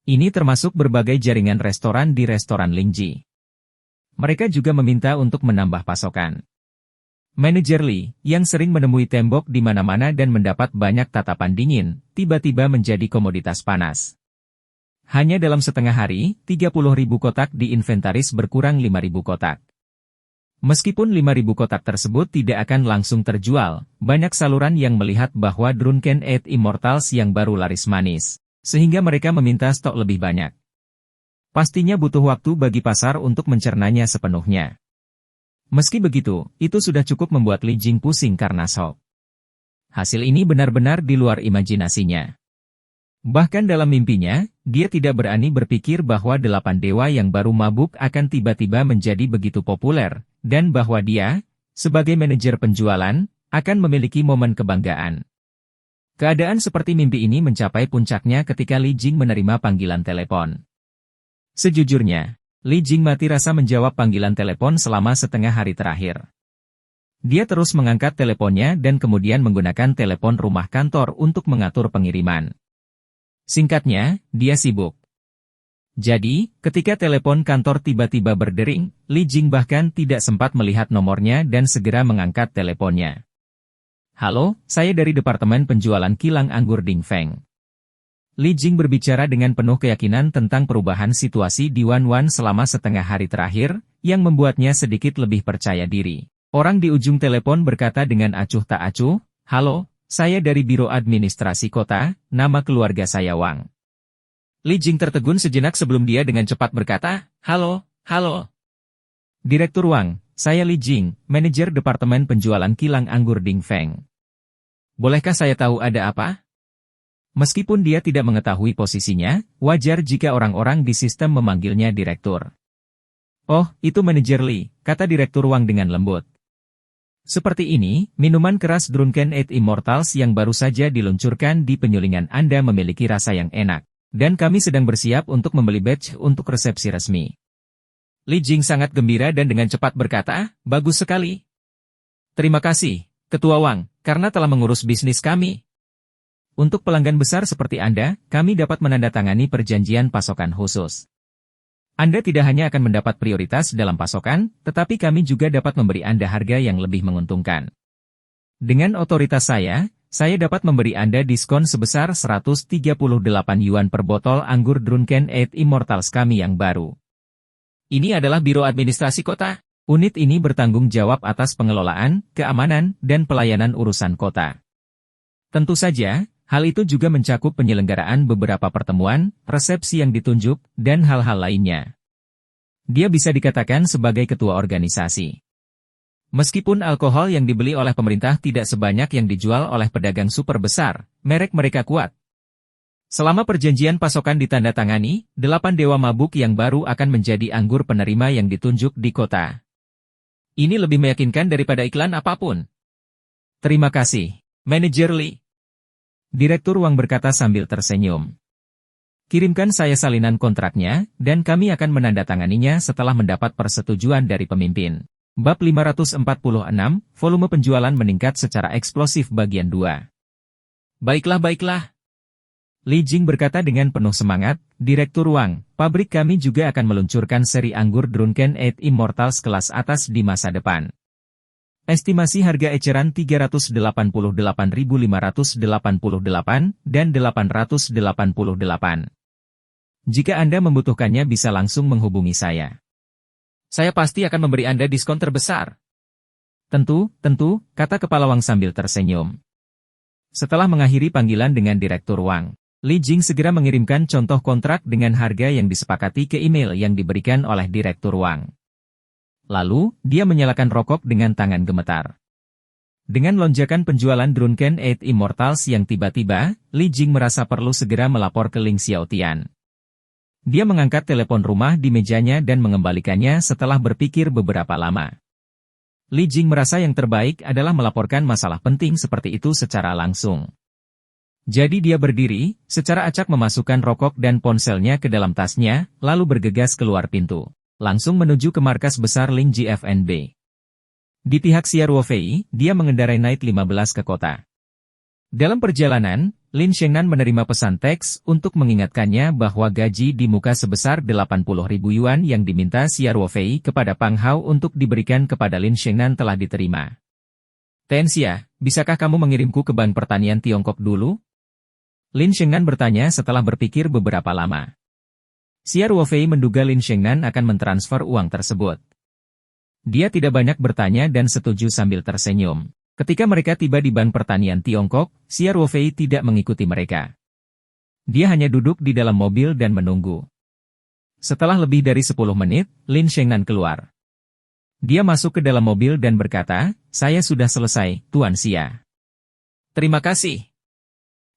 Ini termasuk berbagai jaringan restoran di restoran Lingji. Mereka juga meminta untuk menambah pasokan. Manajer Li, yang sering menemui tembok di mana-mana dan mendapat banyak tatapan dingin, tiba-tiba menjadi komoditas panas. Hanya dalam setengah hari, 30.000 kotak diinventaris berkurang 5.000 kotak. Meskipun 5.000 kotak tersebut tidak akan langsung terjual, banyak saluran yang melihat bahwa Drunken 8 Immortals yang baru laris manis, sehingga mereka meminta stok lebih banyak. Pastinya butuh waktu bagi pasar untuk mencernanya sepenuhnya. Meski begitu, itu sudah cukup membuat Li Jing pusing karena shock. Hasil ini benar-benar di luar imajinasinya. Bahkan dalam mimpinya, dia tidak berani berpikir bahwa 8 dewa yang baru mabuk akan tiba-tiba menjadi begitu populer, dan bahwa dia, sebagai manajer penjualan, akan memiliki momen kebanggaan. Keadaan seperti mimpi ini mencapai puncaknya ketika Li Jing menerima panggilan telepon. Sejujurnya, Li Jing mati rasa menjawab panggilan telepon selama setengah hari terakhir. Dia terus mengangkat teleponnya dan kemudian menggunakan telepon rumah kantor untuk mengatur pengiriman. Singkatnya, dia sibuk. Jadi, ketika telepon kantor tiba-tiba berdering, Li Jing bahkan tidak sempat melihat nomornya dan segera mengangkat teleponnya. Halo, saya dari Departemen Penjualan Kilang Anggur Dingfeng. Li Jing berbicara dengan penuh keyakinan tentang perubahan situasi di Wanwan selama setengah hari terakhir, yang membuatnya sedikit lebih percaya diri. Orang di ujung telepon berkata dengan acuh tak acuh, "Halo, saya dari Biro Administrasi Kota, nama keluarga saya Wang." Li Jing tertegun sejenak sebelum dia dengan cepat berkata, "Halo, halo. Direktur Wang, saya Li Jing, manajer Departemen Penjualan Kilang Anggur Dingfeng. Bolehkah saya tahu ada apa?" Meskipun dia tidak mengetahui posisinya, wajar jika orang-orang di sistem memanggilnya direktur. "Oh, itu manajer Li," kata Direktur Wang dengan lembut. "Seperti ini, minuman keras Drunken 8 Immortals yang baru saja diluncurkan di penyulingan Anda memiliki rasa yang enak, dan kami sedang bersiap untuk membeli badge untuk resepsi resmi." Li Jing sangat gembira dan dengan cepat berkata, "Bagus sekali. Terima kasih, Ketua Wang, karena telah mengurus bisnis kami. Untuk pelanggan besar seperti Anda, kami dapat menandatangani perjanjian pasokan khusus. Anda tidak hanya akan mendapat prioritas dalam pasokan, tetapi kami juga dapat memberi Anda harga yang lebih menguntungkan. Dengan otoritas saya dapat memberi Anda diskon sebesar 138 yuan per botol anggur Drunken 8 Immortals kami yang baru." Ini adalah Biro Administrasi Kota. Unit ini bertanggung jawab atas pengelolaan, keamanan, dan pelayanan urusan kota. Tentu saja, hal itu juga mencakup penyelenggaraan beberapa pertemuan, resepsi yang ditunjuk, dan hal-hal lainnya. Dia bisa dikatakan sebagai ketua organisasi. Meskipun alkohol yang dibeli oleh pemerintah tidak sebanyak yang dijual oleh pedagang super besar, merek mereka kuat. Selama perjanjian pasokan ditandatangani, 8 dewa mabuk yang baru akan menjadi anggur penerima yang ditunjuk di kota. Ini lebih meyakinkan daripada iklan apapun. "Terima kasih, Manajer Li." Direktur Wang berkata sambil tersenyum. "Kirimkan saya salinan kontraknya, dan kami akan menandatanganinya setelah mendapat persetujuan dari pemimpin." Bab 546, volume penjualan meningkat secara eksplosif bagian 2. "Baiklah, baiklah." Li Jing berkata dengan penuh semangat, "Direktur Wang, pabrik kami juga akan meluncurkan seri anggur Drunken 8 Immortals kelas atas di masa depan. Estimasi harga eceran 388.588 dan 888. Jika Anda membutuhkannya bisa langsung menghubungi saya. Saya pasti akan memberi Anda diskon terbesar." Tentu, kata Kepala Wang sambil tersenyum. Setelah mengakhiri panggilan dengan Direktur Wang, Li Jing segera mengirimkan contoh kontrak dengan harga yang disepakati ke email yang diberikan oleh Direktur Wang. Lalu, dia menyalakan rokok dengan tangan gemetar. Dengan lonjakan penjualan Drunken 8 Immortals yang tiba-tiba, Li Jing merasa perlu segera melapor ke Ling Xiaotian. Dia mengangkat telepon rumah di mejanya dan mengembalikannya setelah berpikir beberapa lama. Li Jing merasa yang terbaik adalah melaporkan masalah penting seperti itu secara langsung. Jadi dia berdiri, secara acak memasukkan rokok dan ponselnya ke dalam tasnya, lalu bergegas keluar pintu. Langsung menuju ke markas besar Ling GFNB. Di pihak Xia Ruofei, dia mengendarai Night 15 ke kota. Dalam perjalanan, Lin Shengnan menerima pesan teks untuk mengingatkannya bahwa gaji di muka sebesar 80.000 yuan yang diminta Xia Ruofei kepada Pang Hao untuk diberikan kepada Lin Shengnan telah diterima. "Ten Xia, bisakah kamu mengirimku ke Bank Pertanian Tiongkok dulu?" Lin Shengnan bertanya setelah berpikir beberapa lama. Xia Ruofei menduga Lin Shengnan akan mentransfer uang tersebut. Dia tidak banyak bertanya dan setuju sambil tersenyum. Ketika mereka tiba di Bank Pertanian Tiongkok, Xia Ruofei tidak mengikuti mereka. Dia hanya duduk di dalam mobil dan menunggu. Setelah lebih dari 10 menit, Lin Shengnan keluar. Dia masuk ke dalam mobil dan berkata, "Saya sudah selesai, Tuan Xia." "Terima kasih."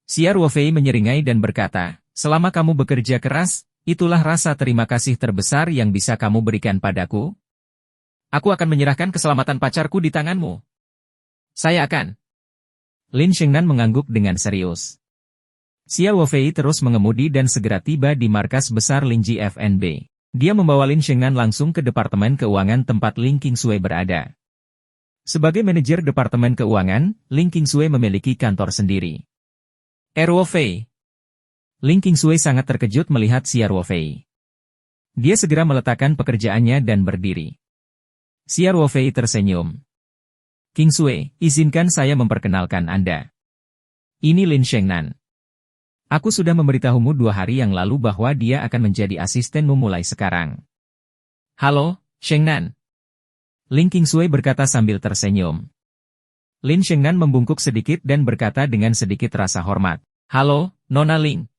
Xia Ruofei menyeringai dan berkata, selama kamu bekerja keras, itulah rasa terima kasih terbesar yang bisa kamu berikan padaku. Aku akan menyerahkan keselamatan pacarku di tanganmu. Saya akan. Lin Shengnan mengangguk dengan serius. Xia Ruofei terus mengemudi dan segera tiba di markas besar Lingji FNB. Dia membawa Lin Shengnan langsung ke Departemen Keuangan tempat Ling Qingsui berada. Sebagai manajer Departemen Keuangan, Ling Qingsui memiliki kantor sendiri. Ruofei. Ling Qingsui sangat terkejut melihat Xia Ruofei. Dia segera meletakkan pekerjaannya dan berdiri. Xia Ruofei tersenyum. Qingsui, izinkan saya memperkenalkan Anda. Ini Lin Shengnan. Aku sudah memberitahumu 2 hari yang lalu bahwa dia akan menjadi asistenmu mulai sekarang. Halo, Shengnan. Ling Qingsui berkata sambil tersenyum. Lin Shengnan membungkuk sedikit dan berkata dengan sedikit rasa hormat. Halo, Nona Ling.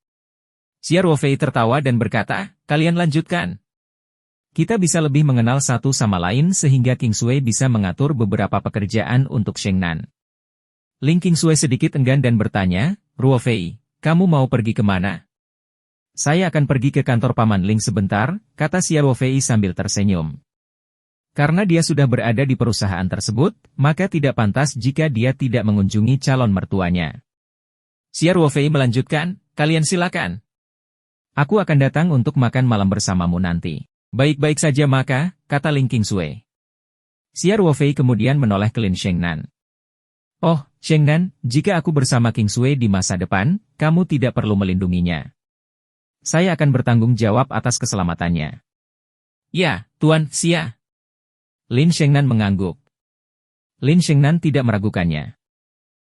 Xia Ruofei tertawa dan berkata, kalian lanjutkan. Kita bisa lebih mengenal satu sama lain sehingga Qingsui bisa mengatur beberapa pekerjaan untuk Shengnan. Ling Qingsui sedikit enggan dan bertanya, Ruofei, kamu mau pergi kemana? Saya akan pergi ke kantor Paman Ling sebentar, kata Xia Ruofei sambil tersenyum. Karena dia sudah berada di perusahaan tersebut, maka tidak pantas jika dia tidak mengunjungi calon mertuanya. Xia Ruofei melanjutkan, kalian silakan. Aku akan datang untuk makan malam bersamamu nanti. Baik-baik saja maka, kata Ling Qingsui. Xia Ruofei kemudian menoleh ke Lin Shengnan. Oh, Shengnan, jika aku bersama Qingsui di masa depan, kamu tidak perlu melindunginya. Saya akan bertanggung jawab atas keselamatannya. Ya, Tuan Xia. Lin Shengnan mengangguk. Lin Shengnan tidak meragukannya.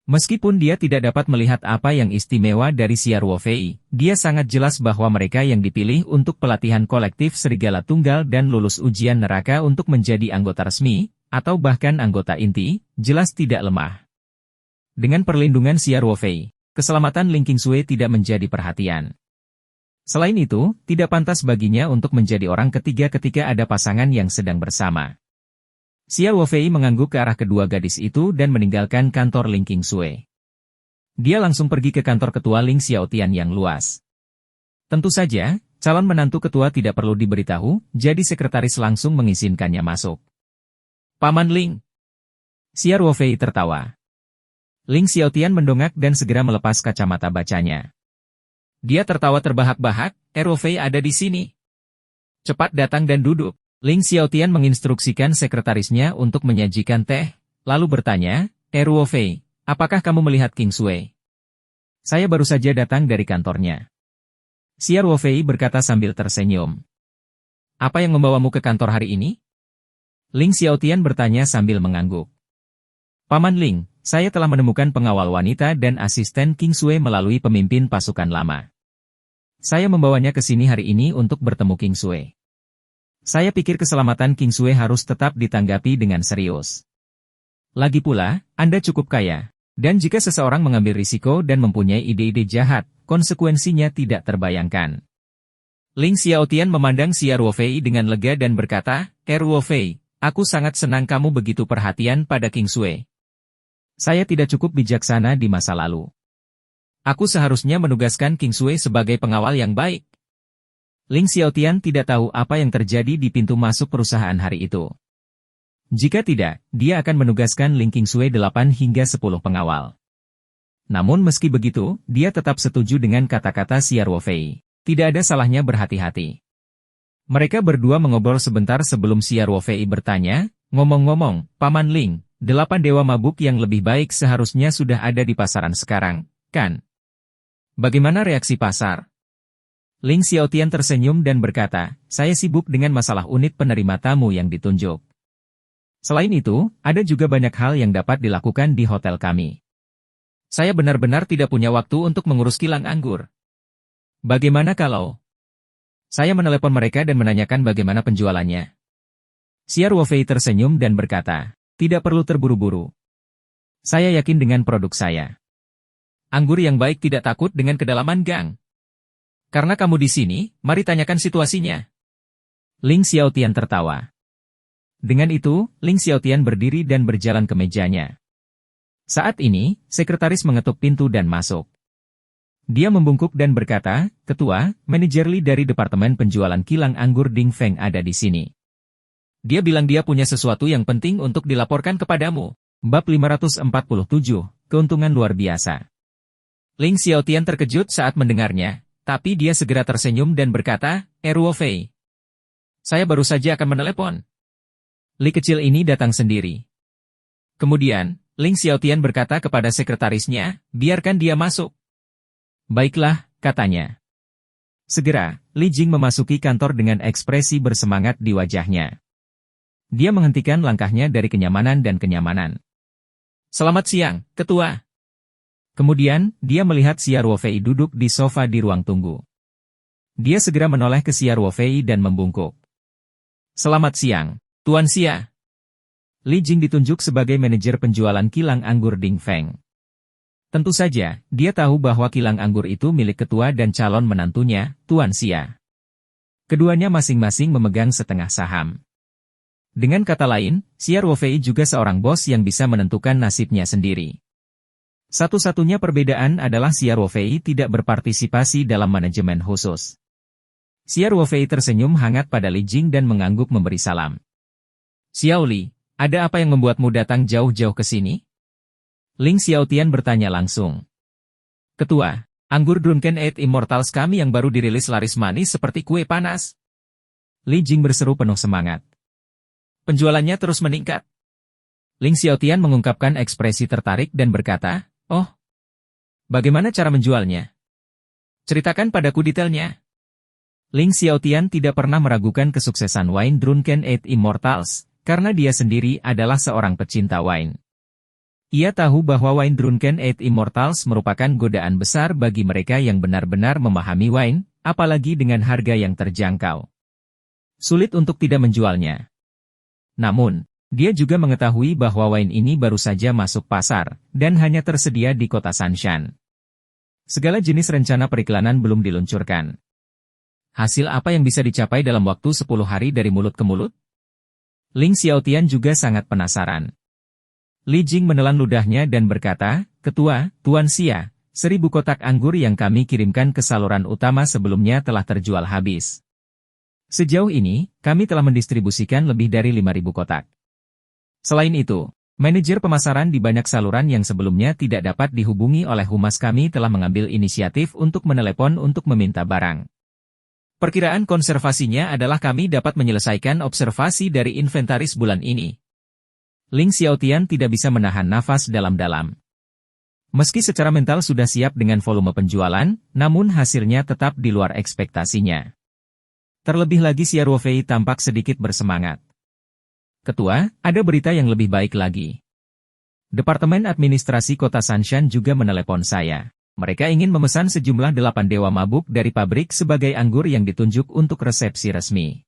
Meskipun dia tidak dapat melihat apa yang istimewa dari Xia Ruofei, dia sangat jelas bahwa mereka yang dipilih untuk pelatihan kolektif Serigala Tunggal dan lulus ujian neraka untuk menjadi anggota resmi, atau bahkan anggota inti, jelas tidak lemah. Dengan perlindungan Xia Ruofei, keselamatan Ling Qingsui tidak menjadi perhatian. Selain itu, tidak pantas baginya untuk menjadi orang ketiga ketika ada pasangan yang sedang bersama. Xia Ruofei mengangguk ke arah kedua gadis itu dan meninggalkan kantor Ling Qingsui. Dia langsung pergi ke kantor ketua Ling Xiaotian yang luas. Tentu saja, calon menantu ketua tidak perlu diberitahu, jadi sekretaris langsung mengizinkannya masuk. Paman Ling. Xia Ruofei tertawa. Ling Xiaotian mendongak dan segera melepas kacamata bacanya. Dia tertawa terbahak-bahak, Ruofei ada di sini. Cepat datang dan duduk. Ling Xiaotian menginstruksikan sekretarisnya untuk menyajikan teh, lalu bertanya, Ruofei, apakah kamu melihat Qingsui? Saya baru saja datang dari kantornya. Xia Ruofei berkata sambil tersenyum. Apa yang membawamu ke kantor hari ini? Ling Xiaotian bertanya sambil mengangguk. Paman Ling, saya telah menemukan pengawal wanita dan asisten Qingsui melalui pemimpin pasukan lama. Saya membawanya ke sini hari ini untuk bertemu Qingsui. Saya pikir keselamatan Qingsui harus tetap ditanggapi dengan serius. Lagi pula, Anda cukup kaya, dan jika seseorang mengambil risiko dan mempunyai ide-ide jahat, konsekuensinya tidak terbayangkan. Ling Xiaotian memandang Xia Ruofei dengan lega dan berkata, Ruofei, aku sangat senang kamu begitu perhatian pada Qingsui. Saya tidak cukup bijaksana di masa lalu. Aku seharusnya menugaskan Qingsui sebagai pengawal yang baik. Ling Xiaotian tidak tahu apa yang terjadi di pintu masuk perusahaan hari itu. Jika tidak, dia akan menugaskan Ling Qingsui 8 hingga 10 pengawal. Namun meski begitu, dia tetap setuju dengan kata-kata Xia Ruofei. Tidak ada salahnya berhati-hati. Mereka berdua mengobrol sebentar sebelum Xia Ruofei bertanya, ngomong-ngomong, Paman Ling, 8 dewa mabuk yang lebih baik seharusnya sudah ada di pasaran sekarang, kan? Bagaimana reaksi pasar? Ling Xiaotian tersenyum dan berkata, saya sibuk dengan masalah unit penerima tamu yang ditunjuk. Selain itu, ada juga banyak hal yang dapat dilakukan di hotel kami. Saya benar-benar tidak punya waktu untuk mengurus kilang anggur. Bagaimana kalau saya menelepon mereka dan menanyakan bagaimana penjualannya? Xia Ruofei tersenyum dan berkata, tidak perlu terburu-buru. Saya yakin dengan produk saya. Anggur yang baik tidak takut dengan kedalaman gang. Karena kamu di sini, mari tanyakan situasinya. Ling Xiaotian tertawa. Dengan itu, Ling Xiaotian berdiri dan berjalan ke mejanya. Saat ini, sekretaris mengetuk pintu dan masuk. Dia membungkuk dan berkata, "Ketua, manajer Li dari Departemen Penjualan Kilang Anggur Ding Feng ada di sini. Dia bilang dia punya sesuatu yang penting untuk dilaporkan kepadamu." Bab 547, Keuntungan Luar Biasa. Ling Xiaotian terkejut saat mendengarnya, tapi dia segera tersenyum dan berkata, "Ruo Fei, saya baru saja akan menelepon." Li kecil ini datang sendiri. Kemudian, Ling Xiaotian berkata kepada sekretarisnya, "Biarkan dia masuk." "Baiklah," katanya. Segera, Li Jing memasuki kantor dengan ekspresi bersemangat di wajahnya. Dia menghentikan langkahnya dari kenyamanan dan kenyamanan. "Selamat siang, Ketua." Kemudian, dia melihat Xia Ruofei duduk di sofa di ruang tunggu. Dia segera menoleh ke Xia Ruofei dan membungkuk. "Selamat siang, Tuan Xia." Li Jing ditunjuk sebagai manajer penjualan kilang anggur Ding Feng. Tentu saja, dia tahu bahwa kilang anggur itu milik ketua dan calon menantunya, Tuan Xia. Keduanya masing-masing memegang setengah saham. Dengan kata lain, Xia Ruofei juga seorang bos yang bisa menentukan nasibnya sendiri. Satu-satunya perbedaan adalah Xia Ruofei tidak berpartisipasi dalam manajemen khusus. Xia Ruofei tersenyum hangat pada Li Jing dan mengangguk memberi salam. "Xiao Li, ada apa yang membuatmu datang jauh-jauh ke sini?" Ling Xiaotian bertanya langsung. "Ketua, anggur Drunken Eight Immortals kami yang baru dirilis laris manis seperti kue panas." Li Jing berseru penuh semangat. "Penjualannya terus meningkat." Ling Xiaotian mengungkapkan ekspresi tertarik dan berkata, "Oh, bagaimana cara menjualnya? Ceritakan padaku detailnya." Ling Xiaotian tidak pernah meragukan kesuksesan wine Drunken Eight Immortals, karena dia sendiri adalah seorang pecinta wine. Ia tahu bahwa wine Drunken Eight Immortals merupakan godaan besar bagi mereka yang benar-benar memahami wine, apalagi dengan harga yang terjangkau. Sulit untuk tidak menjualnya. Namun, dia juga mengetahui bahwa wine ini baru saja masuk pasar, dan hanya tersedia di kota Sanshan. Segala jenis rencana periklanan belum diluncurkan. Hasil apa yang bisa dicapai dalam waktu 10 hari dari mulut ke mulut? Ling Xiaotian juga sangat penasaran. Li Jing menelan ludahnya dan berkata, "Ketua, Tuan Xia, 1000 kotak anggur yang kami kirimkan ke saluran utama sebelumnya telah terjual habis. Sejauh ini, kami telah mendistribusikan lebih dari 5.000 kotak. Selain itu, manajer pemasaran di banyak saluran yang sebelumnya tidak dapat dihubungi oleh humas kami telah mengambil inisiatif untuk menelepon untuk meminta barang. Perkiraan konservasinya adalah kami dapat menyelesaikan observasi dari inventaris bulan ini." Ling Xiaotian tidak bisa menahan nafas dalam-dalam. Meski secara mental sudah siap dengan volume penjualan, namun hasilnya tetap di luar ekspektasinya. Terlebih lagi Xia Ruofei tampak sedikit bersemangat. "Ketua, ada berita yang lebih baik lagi. Departemen Administrasi Kota Sanshan juga menelepon saya. Mereka ingin memesan sejumlah 8 dewa mabuk dari pabrik sebagai anggur yang ditunjuk untuk resepsi resmi.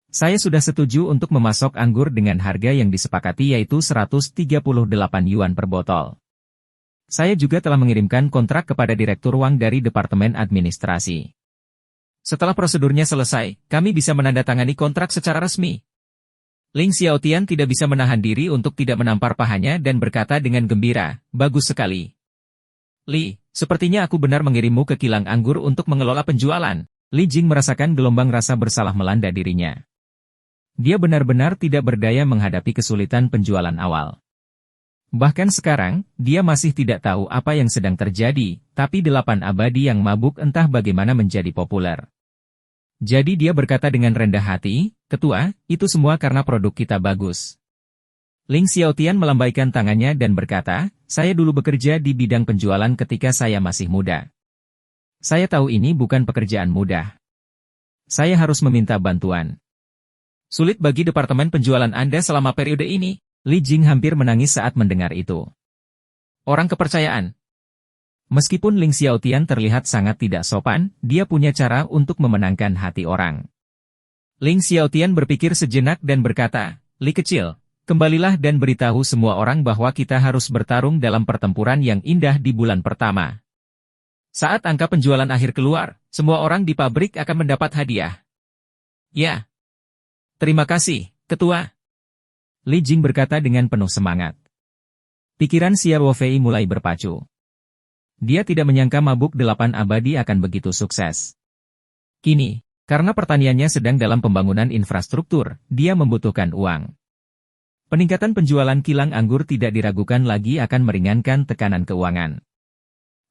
Saya sudah setuju untuk memasok anggur dengan harga yang disepakati yaitu 138 yuan per botol. Saya juga telah mengirimkan kontrak kepada Direktur Wang dari Departemen Administrasi. Setelah prosedurnya selesai, kami bisa menandatangani kontrak secara resmi." Ling Xiaotian tidak bisa menahan diri untuk tidak menampar pahanya dan berkata dengan gembira, "Bagus sekali. Li, sepertinya aku benar mengirimmu ke kilang anggur untuk mengelola penjualan." Li Jing merasakan gelombang rasa bersalah melanda dirinya. Dia benar-benar tidak berdaya menghadapi kesulitan penjualan awal. Bahkan sekarang, dia masih tidak tahu apa yang sedang terjadi, tapi 8 abadi yang mabuk entah bagaimana menjadi populer. Jadi dia berkata dengan rendah hati, "Ketua, itu semua karena produk kita bagus." Ling Xiaotian melambaikan tangannya dan berkata, "Saya dulu bekerja di bidang penjualan ketika saya masih muda. Saya tahu ini bukan pekerjaan mudah. Saya harus meminta bantuan. Sulit bagi departemen penjualan Anda selama periode ini." Li Jing hampir menangis saat mendengar itu. Orang kepercayaan. Meskipun Ling Xiaotian terlihat sangat tidak sopan, dia punya cara untuk memenangkan hati orang. Ling Xiaotian berpikir sejenak dan berkata, "Li kecil, kembalilah dan beritahu semua orang bahwa kita harus bertarung dalam pertempuran yang indah di bulan pertama. Saat angka penjualan akhir keluar, semua orang di pabrik akan mendapat hadiah." "Ya. Terima kasih, Ketua." Li Jing berkata dengan penuh semangat. Pikiran Xia Ruofei mulai berpacu. Dia tidak menyangka mabuk 8 abadi akan begitu sukses. Kini, karena pertaniannya sedang dalam pembangunan infrastruktur, dia membutuhkan uang. Peningkatan penjualan kilang anggur tidak diragukan lagi akan meringankan tekanan keuangan.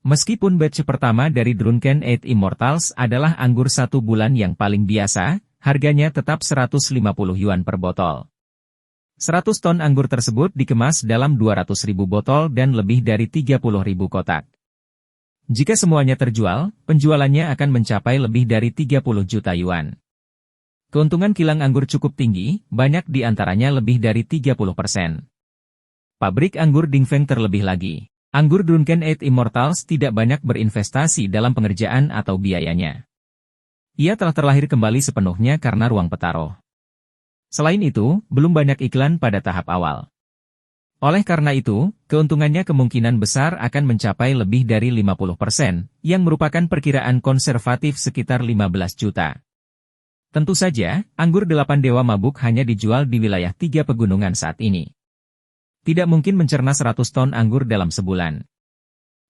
Meskipun batch pertama dari Drunken 8 Immortals adalah anggur 1 bulan yang paling biasa, harganya tetap 150 yuan per botol. 100 ton anggur tersebut dikemas dalam 200.000 botol dan lebih dari 30.000 kotak. Jika semuanya terjual, penjualannya akan mencapai lebih dari 30 juta yuan. Keuntungan kilang anggur cukup tinggi, banyak di antaranya lebih dari 30%. Pabrik anggur Dingfeng terlebih lagi. Anggur Drunken 8 Immortals tidak banyak berinvestasi dalam pengerjaan atau biayanya. Ia telah terlahir kembali sepenuhnya karena ruang petaruh. Selain itu, belum banyak iklan pada tahap awal. Oleh karena itu, keuntungannya kemungkinan besar akan mencapai lebih dari 50%, yang merupakan perkiraan konservatif sekitar 15 juta. Tentu saja, anggur 8 dewa mabuk hanya dijual di wilayah 3 pegunungan saat ini. Tidak mungkin mencerna 100 ton anggur dalam sebulan.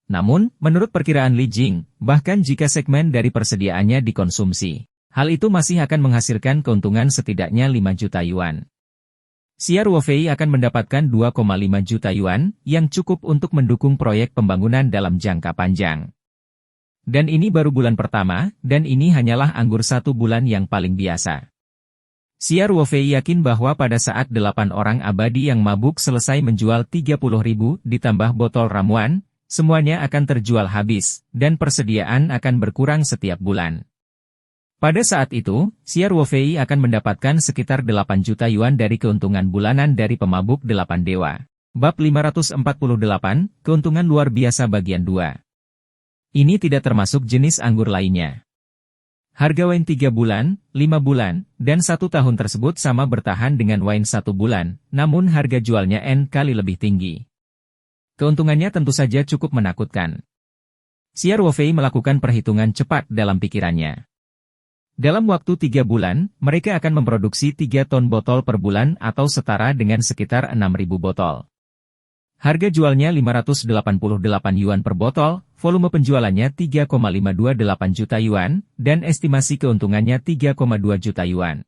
Namun, menurut perkiraan Li Jing, bahkan jika segmen dari persediaannya dikonsumsi, hal itu masih akan menghasilkan keuntungan setidaknya 5 juta yuan. Xia Ruofei akan mendapatkan 2,5 juta yuan, yang cukup untuk mendukung proyek pembangunan dalam jangka panjang. Dan ini baru bulan pertama, dan ini hanyalah anggur 1 bulan yang paling biasa. Xia Ruofei yakin bahwa pada saat 8 orang abadi yang mabuk selesai menjual 30.000 ditambah botol ramuan, semuanya akan terjual habis, dan persediaan akan berkurang setiap bulan. Pada saat itu, Xia Ruofei akan mendapatkan sekitar 8 juta yuan dari keuntungan bulanan dari pemabuk 8 dewa. Bab 548, Keuntungan Luar Biasa Bagian 2. Ini tidak termasuk jenis anggur lainnya. Harga wine 3 bulan, 5 bulan, dan 1 tahun tersebut sama bertahan dengan wine 1 bulan, namun harga jualnya N kali lebih tinggi. Keuntungannya tentu saja cukup menakutkan. Xia Ruofei melakukan perhitungan cepat dalam pikirannya. Dalam waktu 3 bulan, mereka akan memproduksi 3 ton botol per bulan atau setara dengan sekitar 6.000 botol. Harga jualnya 588 yuan per botol, volume penjualannya 3,528 juta yuan, dan estimasi keuntungannya 3,2 juta yuan.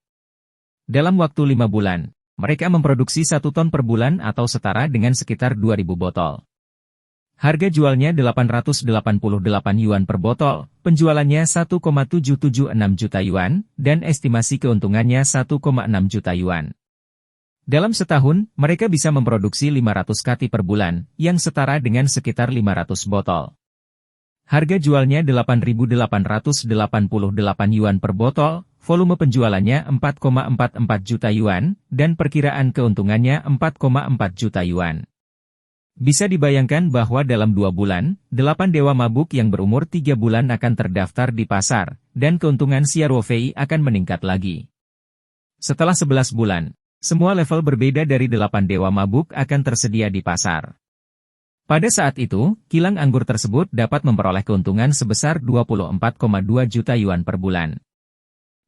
Dalam waktu 5 bulan, mereka memproduksi 1 ton per bulan atau setara dengan sekitar 2.000 botol. Harga jualnya 888 yuan per botol, penjualannya 1,776 juta yuan, dan estimasi keuntungannya 1,6 juta yuan. Dalam setahun, mereka bisa memproduksi 500 kati per bulan, yang setara dengan sekitar 500 botol. Harga jualnya 8.888 yuan per botol, volume penjualannya 4,44 juta yuan, dan perkiraan keuntungannya 4,4 juta yuan. Bisa dibayangkan bahwa dalam 2 bulan, 8 dewa mabuk yang berumur 3 bulan akan terdaftar di pasar, dan keuntungan Xia Ruofei akan meningkat lagi. Setelah 11 bulan, semua level berbeda dari 8 dewa mabuk akan tersedia di pasar. Pada saat itu, kilang anggur tersebut dapat memperoleh keuntungan sebesar 24,2 juta yuan per bulan.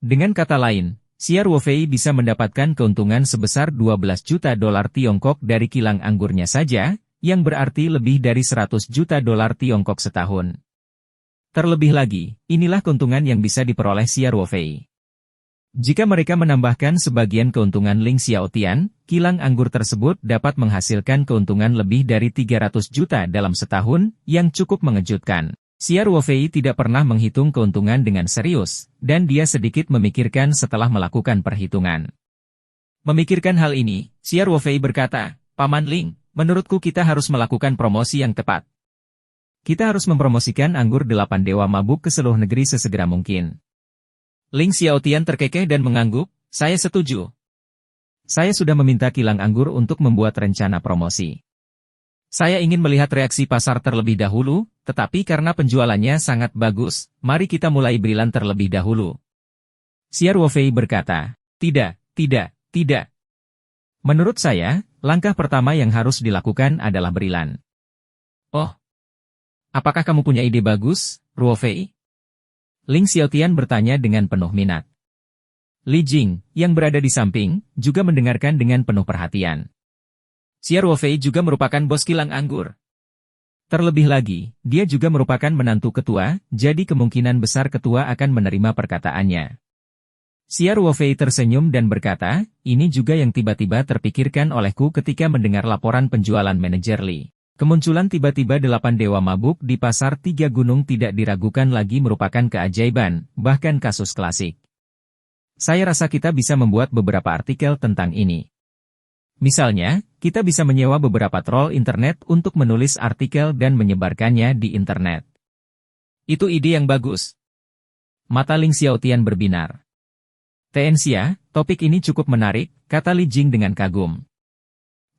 Dengan kata lain, Xia Ruofei bisa mendapatkan keuntungan sebesar 12 juta dolar Tiongkok dari kilang anggurnya saja, yang berarti lebih dari 100 juta dolar Tiongkok setahun. Terlebih lagi, inilah keuntungan yang bisa diperoleh Xia Ruofei. Jika mereka menambahkan sebagian keuntungan Ling Xiaotian, kilang anggur tersebut dapat menghasilkan keuntungan lebih dari 300 juta dalam setahun, yang cukup mengejutkan. Xia Ruofei tidak pernah menghitung keuntungan dengan serius, dan dia sedikit memikirkan setelah melakukan perhitungan. Memikirkan hal ini, Xia Ruofei berkata, "Paman Ling, menurutku kita harus melakukan promosi yang tepat. Kita harus mempromosikan anggur 8 dewa mabuk ke seluruh negeri sesegera mungkin." Ling Xiaotian terkekeh dan mengangguk, "Saya setuju. Saya sudah meminta kilang anggur untuk membuat rencana promosi. Saya ingin melihat reaksi pasar terlebih dahulu, tetapi karena penjualannya sangat bagus, mari kita mulai berilan terlebih dahulu." Xia Ruofei berkata, tidak. Menurut saya, langkah pertama yang harus dilakukan adalah berilan." "Oh, apakah kamu punya ide bagus, Ruofei?" Ling Xiaotian bertanya dengan penuh minat. Li Jing, yang berada di samping, juga mendengarkan dengan penuh perhatian. Xia Ruofei juga merupakan bos kilang anggur. Terlebih lagi, dia juga merupakan menantu ketua, jadi kemungkinan besar ketua akan menerima perkataannya. Xia Ruofei tersenyum dan berkata, ini juga yang tiba-tiba terpikirkan olehku ketika mendengar laporan penjualan manajer Li. Kemunculan tiba-tiba 8 dewa mabuk di pasar 3 gunung tidak diragukan lagi merupakan keajaiban, bahkan kasus klasik. Saya rasa kita bisa membuat beberapa artikel tentang ini. Misalnya, kita bisa menyewa beberapa troll internet untuk menulis artikel dan menyebarkannya di internet. Itu ide yang bagus. Mata Ling Xiaotian berbinar. Xia, topik ini cukup menarik, kata Li Jing dengan kagum.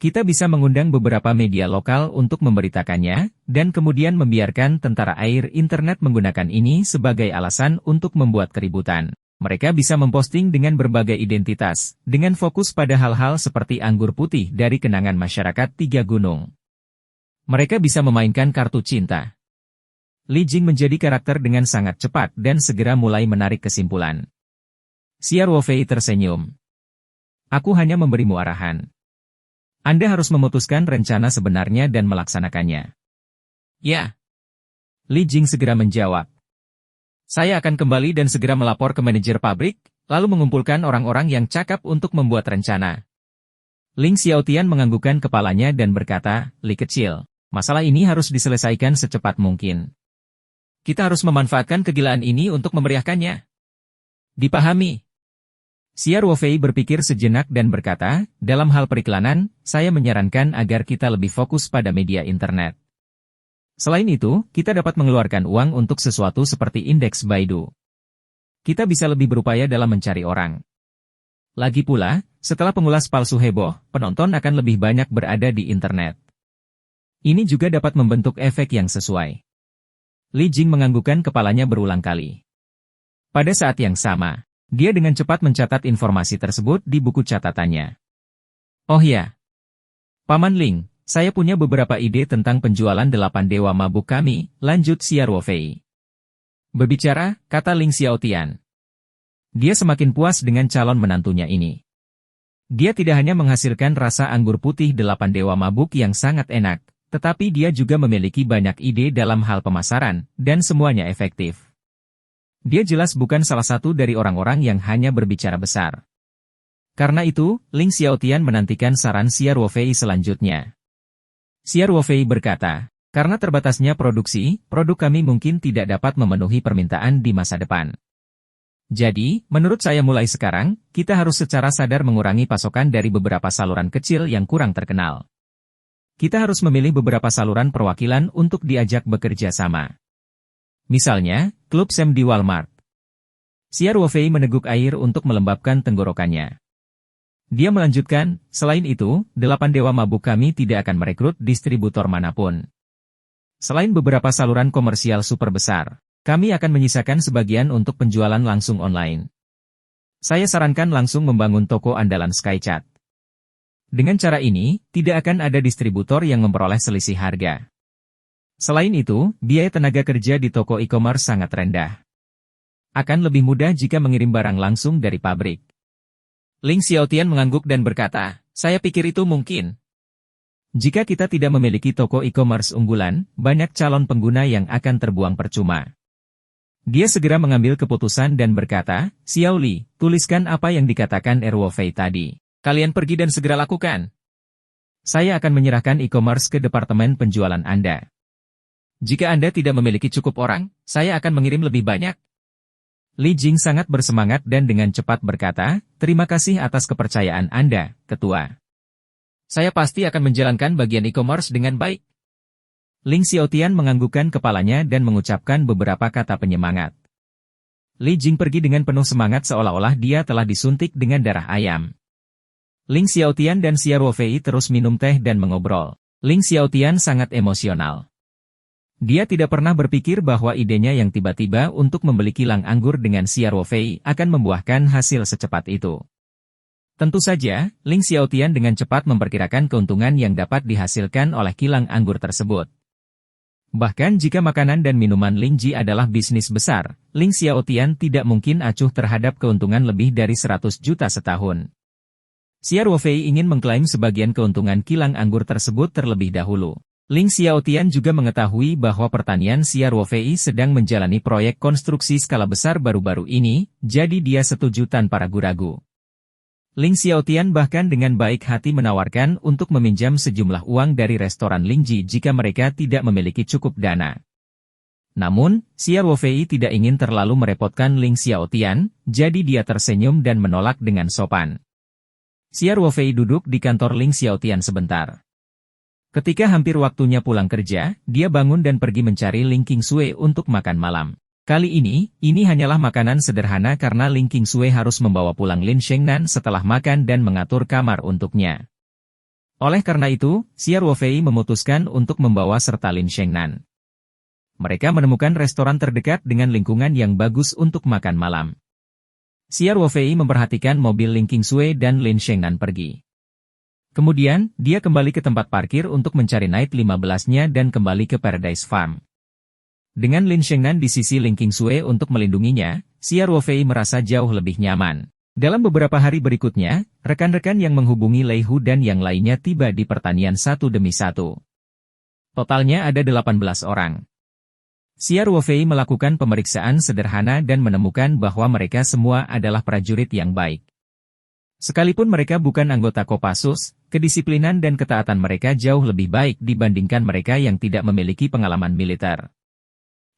Kita bisa mengundang beberapa media lokal untuk memberitakannya, dan kemudian membiarkan tentara air internet menggunakan ini sebagai alasan untuk membuat keributan. Mereka bisa memposting dengan berbagai identitas, dengan fokus pada hal-hal seperti anggur putih dari kenangan masyarakat 3 gunung. Mereka bisa memainkan kartu cinta. Li Jing menjadi karakter dengan sangat cepat dan segera mulai menarik kesimpulan. Xia Ruofei tersenyum. Aku hanya memberimu arahan. Anda harus memutuskan rencana sebenarnya dan melaksanakannya. Ya. Li Jing segera menjawab. Saya akan kembali dan segera melapor ke manajer pabrik, lalu mengumpulkan orang-orang yang cakap untuk membuat rencana. Ling Xiaotian menganggukkan kepalanya dan berkata, Li kecil, masalah ini harus diselesaikan secepat mungkin. Kita harus memanfaatkan kegilaan ini untuk memeriahkannya. Dipahami. Xia Ruofei berpikir sejenak dan berkata, dalam hal periklanan, saya menyarankan agar kita lebih fokus pada media internet. Selain itu, kita dapat mengeluarkan uang untuk sesuatu seperti indeks Baidu. Kita bisa lebih berupaya dalam mencari orang. Lagi pula, setelah pengulas palsu heboh, penonton akan lebih banyak berada di internet. Ini juga dapat membentuk efek yang sesuai. Li Jing menganggukkan kepalanya berulang kali. Pada saat yang sama, dia dengan cepat mencatat informasi tersebut di buku catatannya. Oh ya, Paman Ling, saya punya beberapa ide tentang penjualan 8 dewa mabuk kami, lanjut Xia Ruofei. Berbicara, kata Ling Xiaotian. Dia semakin puas dengan calon menantunya ini. Dia tidak hanya menghasilkan rasa anggur putih 8 dewa mabuk yang sangat enak, tetapi dia juga memiliki banyak ide dalam hal pemasaran, dan semuanya efektif. Dia jelas bukan salah satu dari orang-orang yang hanya berbicara besar. Karena itu, Ling Xiaotian menantikan saran Xia Ruofei selanjutnya. Xia Ruofei berkata, karena terbatasnya produksi, produk kami mungkin tidak dapat memenuhi permintaan di masa depan. Jadi, menurut saya mulai sekarang, kita harus secara sadar mengurangi pasokan dari beberapa saluran kecil yang kurang terkenal. Kita harus memilih beberapa saluran perwakilan untuk diajak bekerja sama. Misalnya, Klub Sam di Walmart. Xia Ruofei meneguk air untuk melembabkan tenggorokannya. Dia melanjutkan, selain itu, 8 dewa mabuk kami tidak akan merekrut distributor manapun. Selain beberapa saluran komersial super besar, kami akan menyisakan sebagian untuk penjualan langsung online. Saya sarankan langsung membangun toko andalan SkyChat. Dengan cara ini, tidak akan ada distributor yang memperoleh selisih harga. Selain itu, biaya tenaga kerja di toko e-commerce sangat rendah. Akan lebih mudah jika mengirim barang langsung dari pabrik. Ling Xiaotian mengangguk dan berkata, saya pikir itu mungkin. Jika kita tidak memiliki toko e-commerce unggulan, banyak calon pengguna yang akan terbuang percuma. Dia segera mengambil keputusan dan berkata, Xiao Li, tuliskan apa yang dikatakan Ruofei tadi. Kalian pergi dan segera lakukan. Saya akan menyerahkan e-commerce ke departemen penjualan Anda. Jika Anda tidak memiliki cukup orang, saya akan mengirim lebih banyak. Li Jing sangat bersemangat dan dengan cepat berkata, terima kasih atas kepercayaan Anda, Ketua. Saya pasti akan menjalankan bagian e-commerce dengan baik. Ling Xiaotian menganggukkan kepalanya dan mengucapkan beberapa kata penyemangat. Li Jing pergi dengan penuh semangat seolah-olah dia telah disuntik dengan darah ayam. Ling Xiaotian dan Xia Ruofei terus minum teh dan mengobrol. Ling Xiaotian sangat emosional. Dia tidak pernah berpikir bahwa idenya yang tiba-tiba untuk membeli kilang anggur dengan Xia Ruofei akan membuahkan hasil secepat itu. Tentu saja, Ling Xiaotian dengan cepat memperkirakan keuntungan yang dapat dihasilkan oleh kilang anggur tersebut. Bahkan jika makanan dan minuman Lingji adalah bisnis besar, Ling Xiaotian tidak mungkin acuh terhadap keuntungan lebih dari 100 juta setahun. Xia Ruofei ingin mengklaim sebagian keuntungan kilang anggur tersebut terlebih dahulu. Ling Xiaotian juga mengetahui bahwa pertanian Xia Ruofei sedang menjalani proyek konstruksi skala besar baru-baru ini, jadi dia setuju tanpa ragu-ragu. Ling Xiaotian bahkan dengan baik hati menawarkan untuk meminjam sejumlah uang dari restoran Lingji jika mereka tidak memiliki cukup dana. Namun, Xia Ruofei tidak ingin terlalu merepotkan Ling Xiaotian, jadi dia tersenyum dan menolak dengan sopan. Xia Ruofei duduk di kantor Ling Xiaotian sebentar. Ketika hampir waktunya pulang kerja, dia bangun dan pergi mencari Ling Qingsui untuk makan malam. Kali ini hanyalah makanan sederhana karena Ling Qingsui harus membawa pulang Lin Shengnan setelah makan dan mengatur kamar untuknya. Oleh karena itu, Xia Ruofei memutuskan untuk membawa serta Lin Shengnan. Mereka menemukan restoran terdekat dengan lingkungan yang bagus untuk makan malam. Xia Ruofei memperhatikan mobil Ling Qingsui dan Lin Shengnan pergi. Kemudian, dia kembali ke tempat parkir untuk mencari Night 15-nya dan kembali ke Paradise Farm. Dengan Lin Shengnan di sisi Ling Qingsui untuk melindunginya, Xia Ruofei merasa jauh lebih nyaman. Dalam beberapa hari berikutnya, rekan-rekan yang menghubungi Lei Hu dan yang lainnya tiba di pertanian satu demi satu. Totalnya ada 18 orang. Xia Ruofei melakukan pemeriksaan sederhana dan menemukan bahwa mereka semua adalah prajurit yang baik. Sekalipun mereka bukan anggota Kopassus, kedisiplinan dan ketaatan mereka jauh lebih baik dibandingkan mereka yang tidak memiliki pengalaman militer.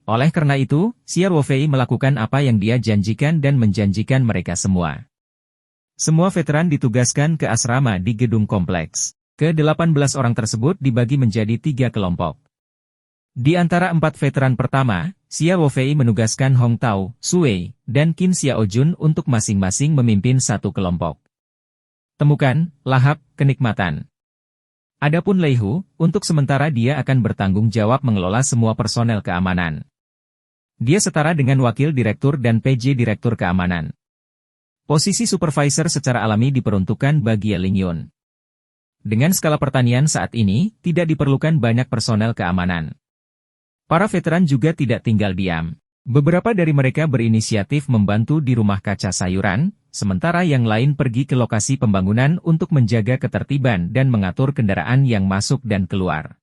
Oleh karena itu, Xia Ruofei melakukan apa yang dia janjikan dan menjanjikan mereka semua. Semua veteran ditugaskan ke asrama di gedung kompleks. Ke-18 orang tersebut dibagi menjadi 3 kelompok. Di antara 4 veteran pertama, Xia Ruofei menugaskan Hong Tao, Sui, dan Qin Xiaojun untuk masing-masing memimpin satu kelompok. Temukan, lahap, kenikmatan. Adapun Lei Hu, untuk sementara dia akan bertanggung jawab mengelola semua personel keamanan. Dia setara dengan wakil direktur dan PJ direktur keamanan. Posisi supervisor secara alami diperuntukkan bagi Ling Yun. Dengan skala pertanian saat ini, tidak diperlukan banyak personel keamanan. Para veteran juga tidak tinggal diam. Beberapa dari mereka berinisiatif membantu di rumah kaca sayuran, sementara yang lain pergi ke lokasi pembangunan untuk menjaga ketertiban dan mengatur kendaraan yang masuk dan keluar.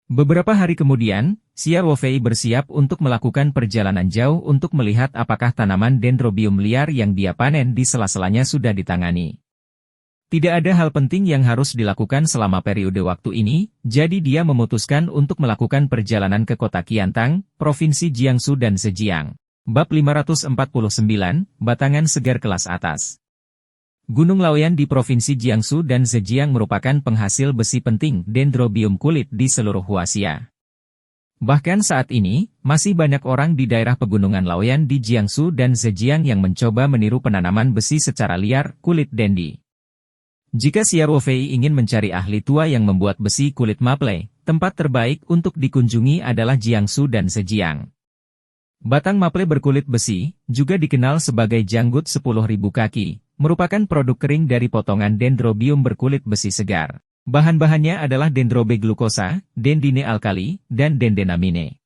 Beberapa hari kemudian, Xia Ruofei bersiap untuk melakukan perjalanan jauh untuk melihat apakah tanaman dendrobium liar yang dia panen di sela-selanya sudah ditangani. Tidak ada hal penting yang harus dilakukan selama periode waktu ini, jadi dia memutuskan untuk melakukan perjalanan ke kota Qiantang, Provinsi Jiangsu dan Zhejiang. Bab 549, Batangan Segar Kelas Atas. Gunung Laoyan di Provinsi Jiangsu dan Zhejiang merupakan penghasil besi penting dendrobium kulit di seluruh Huaxia. Bahkan saat ini, masih banyak orang di daerah pegunungan Laoyan di Jiangsu dan Zhejiang yang mencoba meniru penanaman besi secara liar kulit dendi. Jika Xia Ruofei ingin mencari ahli tua yang membuat besi kulit maple, tempat terbaik untuk dikunjungi adalah Jiangsu dan Zhejiang. Batang maple berkulit besi, juga dikenal sebagai janggut 10.000 kaki, merupakan produk kering dari potongan dendrobium berkulit besi segar. Bahan-bahannya adalah dendrobe glukosa, dendine alkali, dan dendenamine.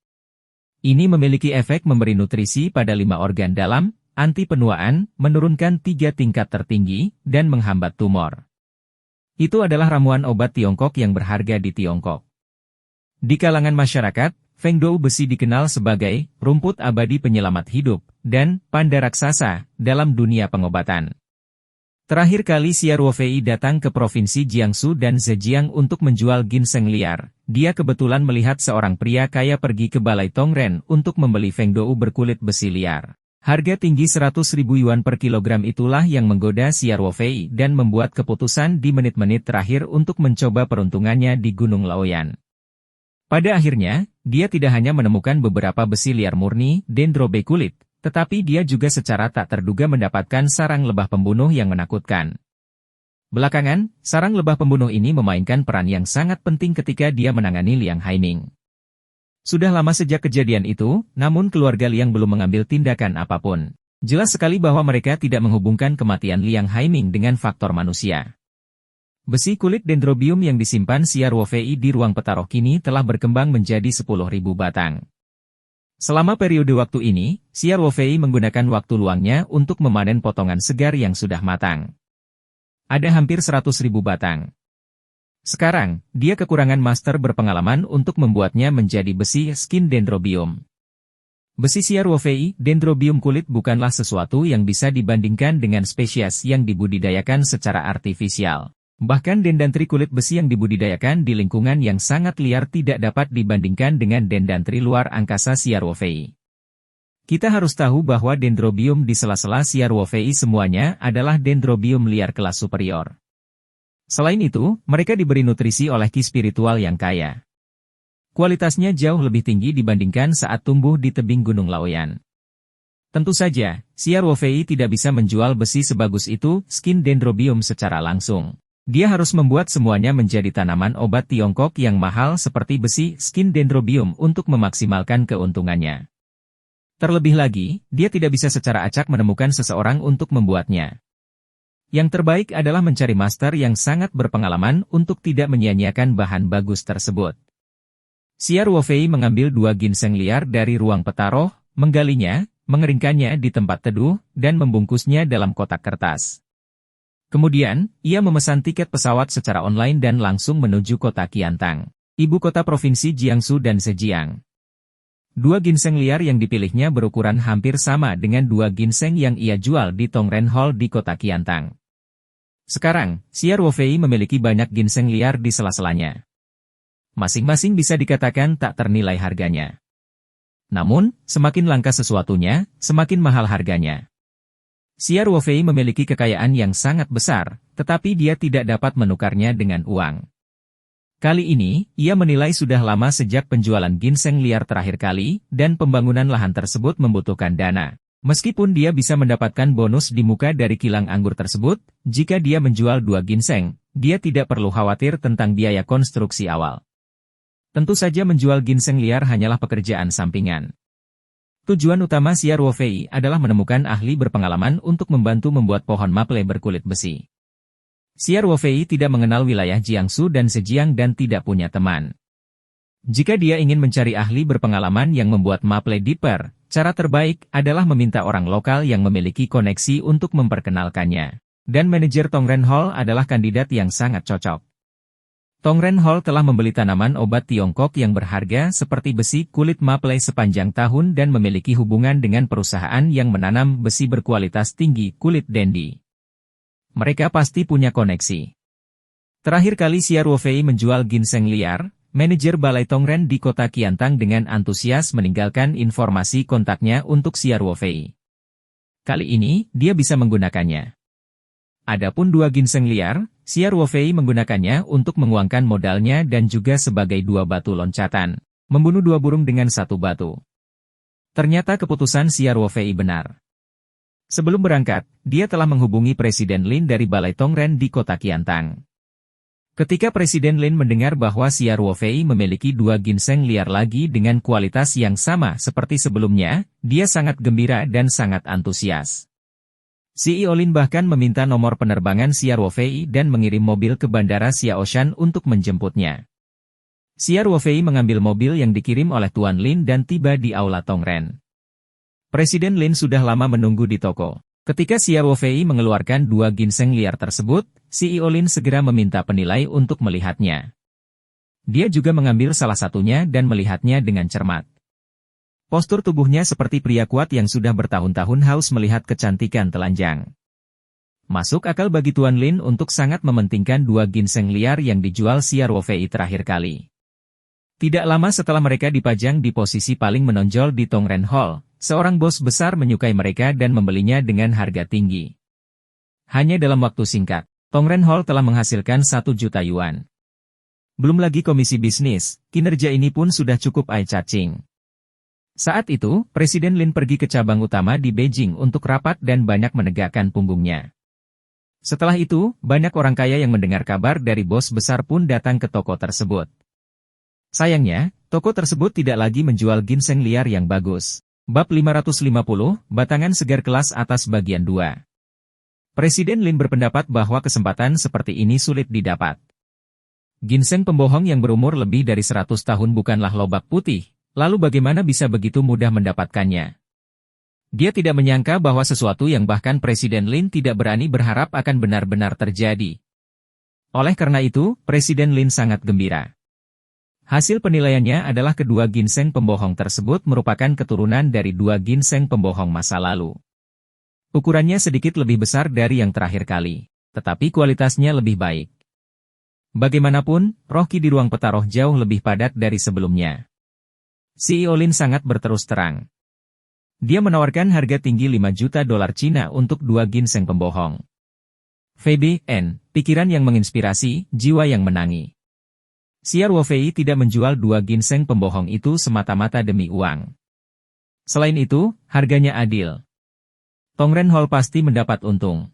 Ini memiliki efek memberi nutrisi pada 5 organ dalam, anti penuaan, menurunkan 3 tingkat tertinggi, dan menghambat tumor. Itu adalah ramuan obat Tiongkok yang berharga di Tiongkok. Di kalangan masyarakat, Fengdou besi dikenal sebagai rumput abadi penyelamat hidup dan panda raksasa dalam dunia pengobatan. Terakhir kali Xia Ruofei datang ke Provinsi Jiangsu dan Zhejiang untuk menjual ginseng liar. Dia kebetulan melihat seorang pria kaya pergi ke Balai Tongren untuk membeli Fengdou berkulit besi liar. Harga tinggi 100.000 yuan per kilogram itulah yang menggoda Xia Ruofei dan membuat keputusan di menit-menit terakhir untuk mencoba peruntungannya di Gunung Laoyan. Pada akhirnya, dia tidak hanya menemukan beberapa besi liar murni, dendrobe kulit, tetapi dia juga secara tak terduga mendapatkan sarang lebah pembunuh yang menakutkan. Belakangan, sarang lebah pembunuh ini memainkan peran yang sangat penting ketika dia menangani Liang Haiming. Sudah lama sejak kejadian itu, namun keluarga Liang belum mengambil tindakan apapun. Jelas sekali bahwa mereka tidak menghubungkan kematian Liang Haiming dengan faktor manusia. Besi kulit dendrobium yang disimpan Xia Ruofei di ruang petaroh kini telah berkembang menjadi 10.000 batang. Selama periode waktu ini, Xia Ruofei menggunakan waktu luangnya untuk memanen potongan segar yang sudah matang. Ada hampir 100.000 batang. Sekarang, dia kekurangan master berpengalaman untuk membuatnya menjadi besi skin dendrobium. Besi siarwovei, dendrobium kulit bukanlah sesuatu yang bisa dibandingkan dengan spesies yang dibudidayakan secara artifisial. Bahkan dendantri kulit besi yang dibudidayakan di lingkungan yang sangat liar tidak dapat dibandingkan dengan dendantri luar angkasa siarwovei. Kita harus tahu bahwa dendrobium di sela-sela siarwovei semuanya adalah dendrobium liar kelas superior. Selain itu, mereka diberi nutrisi oleh ki spiritual yang kaya. Kualitasnya jauh lebih tinggi dibandingkan saat tumbuh di tebing Gunung Laoyan. Tentu saja, siarwovei tidak bisa menjual besi sebagus itu, skin dendrobium secara langsung. Dia harus membuat semuanya menjadi tanaman obat Tiongkok yang mahal seperti besi skin dendrobium untuk memaksimalkan keuntungannya. Terlebih lagi, dia tidak bisa secara acak menemukan seseorang untuk membuatnya. Yang terbaik adalah mencari master yang sangat berpengalaman untuk tidak menyia-nyiakan bahan bagus tersebut. Siarwovei mengambil 2 ginseng liar dari ruang petaroh, menggalinya, mengeringkannya di tempat teduh, dan membungkusnya dalam kotak kertas. Kemudian, ia memesan tiket pesawat secara online dan langsung menuju kota Qiantang, ibu kota provinsi Jiangsu dan Zhejiang. 2 ginseng liar yang dipilihnya berukuran hampir sama dengan 2 ginseng yang ia jual di Tongren Hall di kota Qiantang. Sekarang, siarwovei memiliki banyak ginseng liar di sela-selanya. Masing-masing bisa dikatakan tak ternilai harganya. Namun, semakin langka sesuatunya, semakin mahal harganya. Siarwovei memiliki kekayaan yang sangat besar, tetapi dia tidak dapat menukarnya dengan uang. Kali ini, ia menilai sudah lama sejak penjualan ginseng liar terakhir kali, dan pembangunan lahan tersebut membutuhkan dana. Meskipun dia bisa mendapatkan bonus di muka dari kilang anggur tersebut, jika dia menjual 2 ginseng, dia tidak perlu khawatir tentang biaya konstruksi awal. Tentu saja menjual ginseng liar hanyalah pekerjaan sampingan. Tujuan utama siarwovei adalah menemukan ahli berpengalaman untuk membantu membuat pohon maple berkulit besi. Siarwovei tidak mengenal wilayah Jiangsu dan Zhejiang dan tidak punya teman. Jika dia ingin mencari ahli berpengalaman yang membuat maple dipper, cara terbaik adalah meminta orang lokal yang memiliki koneksi untuk memperkenalkannya. Dan manajer Tongren Hall adalah kandidat yang sangat cocok. Tongren Hall telah membeli tanaman obat Tiongkok yang berharga seperti besi kulit maple sepanjang tahun dan memiliki hubungan dengan perusahaan yang menanam besi berkualitas tinggi kulit dendi. Mereka pasti punya koneksi. Terakhir kali siarwovei menjual ginseng liar, manajer Balai Tongren di kota Qiantang dengan antusias meninggalkan informasi kontaknya untuk siarwovei. Kali ini, dia bisa menggunakannya. Adapun 2 ginseng liar, siarwovei menggunakannya untuk menguangkan modalnya dan juga sebagai 2 batu loncatan, membunuh 2 burung dengan 1 batu. Ternyata keputusan siarwovei benar. Sebelum berangkat, dia telah menghubungi Presiden Lin dari Balai Tongren di kota Qiantang. Ketika Presiden Lin mendengar bahwa siarwovei memiliki 2 ginseng liar lagi dengan kualitas yang sama seperti sebelumnya, dia sangat gembira dan sangat antusias. CEO Lin bahkan meminta nomor penerbangan siarwovei dan mengirim mobil ke Bandara Xiaoshan untuk menjemputnya. Siarwovei mengambil mobil yang dikirim oleh Tuan Lin dan tiba di Aula Tongren. Presiden Lin sudah lama menunggu di toko. Ketika siarwovei mengeluarkan 2 ginseng liar tersebut, CEO Lin segera meminta penilai untuk melihatnya. Dia juga mengambil salah satunya dan melihatnya dengan cermat. Postur tubuhnya seperti pria kuat yang sudah bertahun-tahun haus melihat kecantikan telanjang. Masuk akal bagi Tuan Lin untuk sangat mementingkan 2 ginseng liar yang dijual siarwovei terakhir kali. Tidak lama setelah mereka dipajang di posisi paling menonjol di Tongren Hall, seorang bos besar menyukai mereka dan membelinya dengan harga tinggi. Hanya dalam waktu singkat, Tongren Hall telah menghasilkan 1 juta yuan. Belum lagi komisi bisnis, kinerja ini pun sudah cukup eye-catching. Saat itu, Presiden Lin pergi ke cabang utama di Beijing untuk rapat dan banyak menegakkan punggungnya. Setelah itu, banyak orang kaya yang mendengar kabar dari bos besar pun datang ke toko tersebut. Sayangnya, toko tersebut tidak lagi menjual ginseng liar yang bagus. Bab 550, Batangan Segar Kelas Atas Bagian 2. Presiden Lin berpendapat bahwa kesempatan seperti ini sulit didapat. Ginseng pembohong yang berumur lebih dari 100 tahun bukanlah lobak putih. Lalu bagaimana bisa begitu mudah mendapatkannya? Dia tidak menyangka bahwa sesuatu yang bahkan Presiden Lin tidak berani berharap akan benar-benar terjadi. Oleh karena itu, Presiden Lin sangat gembira. Hasil penilaiannya adalah kedua ginseng pembohong tersebut merupakan keturunan dari dua ginseng pembohong masa lalu. Ukurannya sedikit lebih besar dari yang terakhir kali, tetapi kualitasnya lebih baik. Bagaimanapun, roh Qi di ruang peta roh jauh lebih padat dari sebelumnya. CEO Lin sangat berterus terang. Dia menawarkan harga tinggi 5 juta dolar Cina untuk dua ginseng pembohong. VBN, pikiran yang menginspirasi, jiwa yang menangi. Xia Ruofei tidak menjual dua ginseng pembohong itu semata-mata demi uang. Selain itu, harganya adil. Tongren Hall pasti mendapat untung.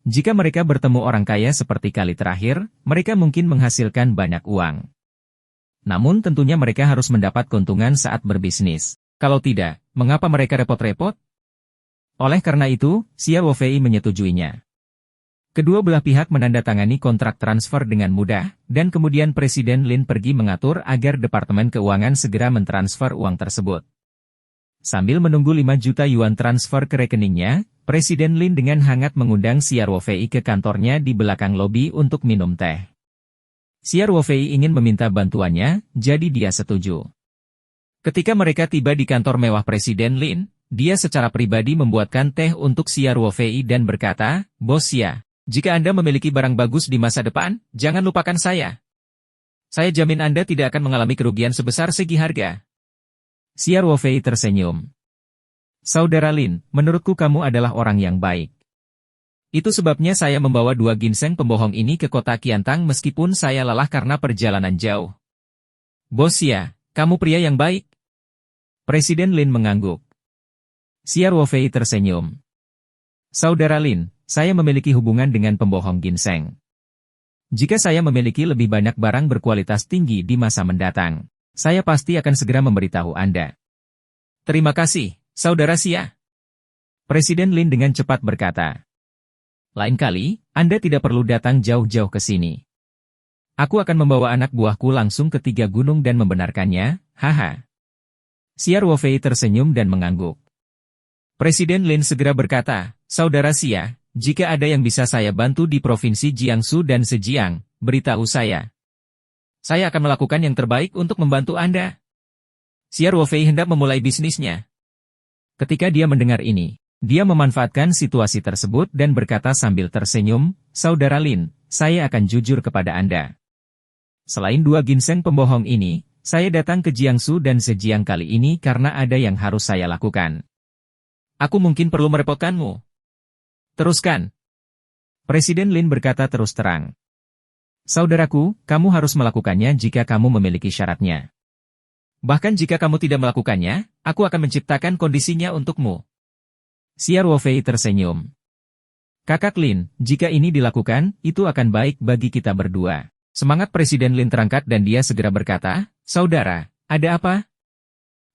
Jika mereka bertemu orang kaya seperti kali terakhir, mereka mungkin menghasilkan banyak uang. Namun tentunya mereka harus mendapat keuntungan saat berbisnis. Kalau tidak, mengapa mereka repot-repot? Oleh karena itu, Xia Ruofei menyetujuinya. Kedua belah pihak menandatangani kontrak transfer dengan mudah, dan kemudian Presiden Lin pergi mengatur agar Departemen Keuangan segera mentransfer uang tersebut. Sambil menunggu 5 juta yuan transfer ke rekeningnya, Presiden Lin dengan hangat mengundang Xia Ruofei ke kantornya di belakang lobi untuk minum teh. Xia Ruofei ingin meminta bantuannya, jadi dia setuju. Ketika mereka tiba di kantor mewah Presiden Lin, dia secara pribadi membuatkan teh untuk Xia Ruofei dan berkata, "Bos Xia, jika Anda memiliki barang bagus di masa depan, jangan lupakan saya. Saya jamin Anda tidak akan mengalami kerugian sebesar segi harga." Xia Ruofei tersenyum. "Saudara Lin, menurutku kamu adalah orang yang baik. Itu sebabnya saya membawa dua ginseng pembohong ini ke kota Qiantang meskipun saya lelah karena perjalanan jauh." "Bos Xia, kamu pria yang baik." Presiden Lin mengangguk. Xia Ruofei tersenyum. "Saudara Lin, saya memiliki hubungan dengan pembohong ginseng. Jika saya memiliki lebih banyak barang berkualitas tinggi di masa mendatang, saya pasti akan segera memberitahu Anda." "Terima kasih, Saudara Xia." Presiden Lin dengan cepat berkata. "Lain kali, Anda tidak perlu datang jauh-jauh ke sini. Aku akan membawa anak buahku langsung ke 3 gunung dan membenarkannya, haha." Xia Ruofei tersenyum dan mengangguk. Presiden Lin segera berkata, "Saudara Xia, jika ada yang bisa saya bantu di Provinsi Jiangsu dan Zhejiang, beritahu saya. Saya akan melakukan yang terbaik untuk membantu Anda." Xia Ruofei hendak memulai bisnisnya. Ketika dia mendengar ini, dia memanfaatkan situasi tersebut dan berkata sambil tersenyum, "Saudara Lin, saya akan jujur kepada Anda. Selain dua ginseng pembohong ini, saya datang ke Jiangsu dan Zhejiang kali ini karena ada yang harus saya lakukan. Aku mungkin perlu merepotkanmu." "Teruskan." Presiden Lin berkata terus terang. "Saudaraku, kamu harus melakukannya jika kamu memiliki syaratnya. Bahkan jika kamu tidak melakukannya, aku akan menciptakan kondisinya untukmu." Xia Ruofei tersenyum. "Kakak Lin, jika ini dilakukan, itu akan baik bagi kita berdua." Semangat Presiden Lin terangkat dan dia segera berkata, "Saudara, ada apa?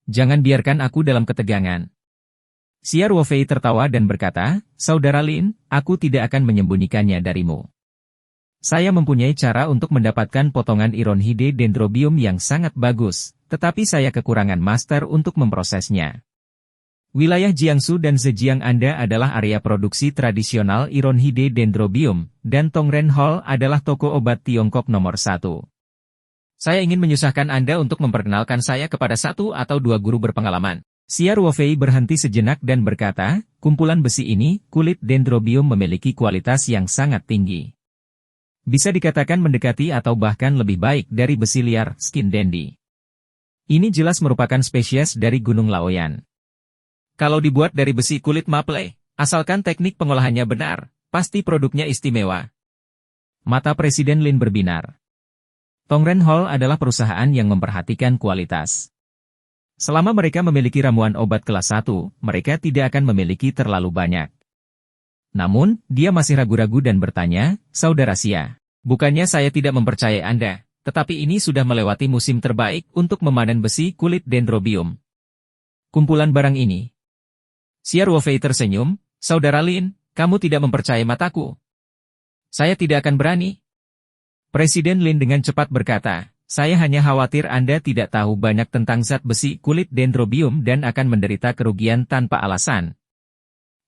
Jangan biarkan aku dalam ketegangan." Xia Ruofei tertawa dan berkata, "Saudara Lin, aku tidak akan menyembunyikannya darimu. Saya mempunyai cara untuk mendapatkan potongan Ironhide Dendrobium yang sangat bagus, tetapi saya kekurangan master untuk memprosesnya. Wilayah Jiangsu dan Zhejiang Anda adalah area produksi tradisional Ironhide Dendrobium, dan Tongren Hall adalah toko obat Tiongkok nomor 1. Saya ingin menyusahkan Anda untuk memperkenalkan saya kepada 1 atau 2 guru berpengalaman." Xia Ruofei berhenti sejenak dan berkata, "Kumpulan besi ini, kulit Dendrobium memiliki kualitas yang sangat tinggi. Bisa dikatakan mendekati atau bahkan lebih baik dari besi liar, skin dandy. Ini jelas merupakan spesies dari Gunung Laoyan. Kalau dibuat dari besi kulit maple, asalkan teknik pengolahannya benar, pasti produknya istimewa." Mata Presiden Lin berbinar. Tongren Hall adalah perusahaan yang memperhatikan kualitas. Selama mereka memiliki ramuan obat kelas 1, mereka tidak akan memiliki terlalu banyak. Namun, dia masih ragu-ragu dan bertanya, "Saudara Xia, bukannya saya tidak mempercayai Anda, tetapi ini sudah melewati musim terbaik untuk memanen besi kulit Dendrobium. Kumpulan barang ini." Xia Ruofei tersenyum, "Saudara Lin, kamu tidak mempercayai mataku. Saya tidak akan berani." Presiden Lin dengan cepat berkata, "Saya hanya khawatir Anda tidak tahu banyak tentang zat besi kulit Dendrobium dan akan menderita kerugian tanpa alasan."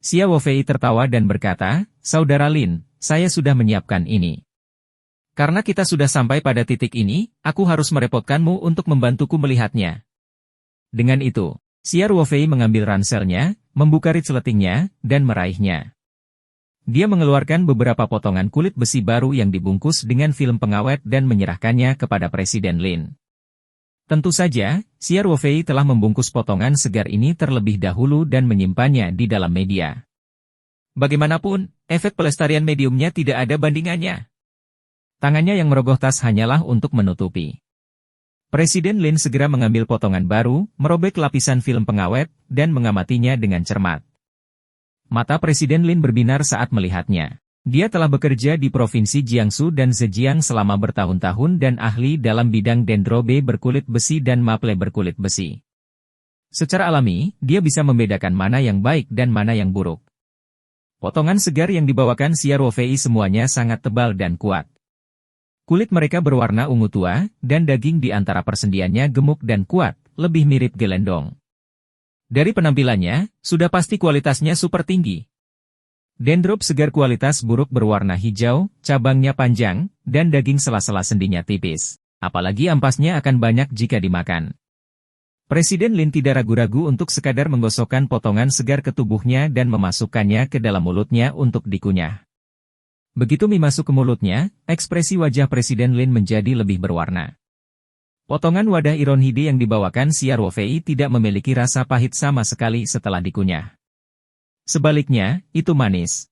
Xia Ruofei tertawa dan berkata, "Saudara Lin, saya sudah menyiapkan ini. Karena kita sudah sampai pada titik ini, aku harus merepotkanmu untuk membantuku melihatnya. Dengan itu, Xia Ruofei mengambil ranselnya, membuka resletingnya, dan meraihnya. Dia mengeluarkan beberapa potongan kulit besi baru yang dibungkus dengan film pengawet dan menyerahkannya kepada Presiden Lin. Tentu saja, Xia Ruofei telah membungkus potongan segar ini terlebih dahulu dan menyimpannya di dalam media. Bagaimanapun, efek pelestarian mediumnya tidak ada bandingannya. Tangannya yang merogoh tas hanyalah untuk menutupi. Presiden Lin segera mengambil potongan baru, merobek lapisan film pengawet, dan mengamatinya dengan cermat. Mata Presiden Lin berbinar saat melihatnya. Dia telah bekerja di Provinsi Jiangsu dan Zhejiang selama bertahun-tahun dan ahli dalam bidang dendrobe berkulit besi dan maple berkulit besi. Secara alami, dia bisa membedakan mana yang baik dan mana yang buruk. Potongan segar yang dibawakan Xia Ruofei semuanya sangat tebal dan kuat. Kulit mereka berwarna ungu tua, dan daging di antara persendiannya gemuk dan kuat, lebih mirip gelendong. Dari penampilannya, sudah pasti kualitasnya super tinggi. Dendrobe segar kualitas buruk berwarna hijau, cabangnya panjang, dan daging sela-sela sendinya tipis. Apalagi ampasnya akan banyak jika dimakan. Presiden Lin tidak ragu-ragu untuk sekadar menggosokkan potongan segar ke tubuhnya dan memasukkannya ke dalam mulutnya untuk dikunyah. Begitu mie masuk ke mulutnya, ekspresi wajah Presiden Lin menjadi lebih berwarna. Potongan wadah ironhide yang dibawakan Xia Ruofei tidak memiliki rasa pahit sama sekali setelah dikunyah. Sebaliknya, itu manis.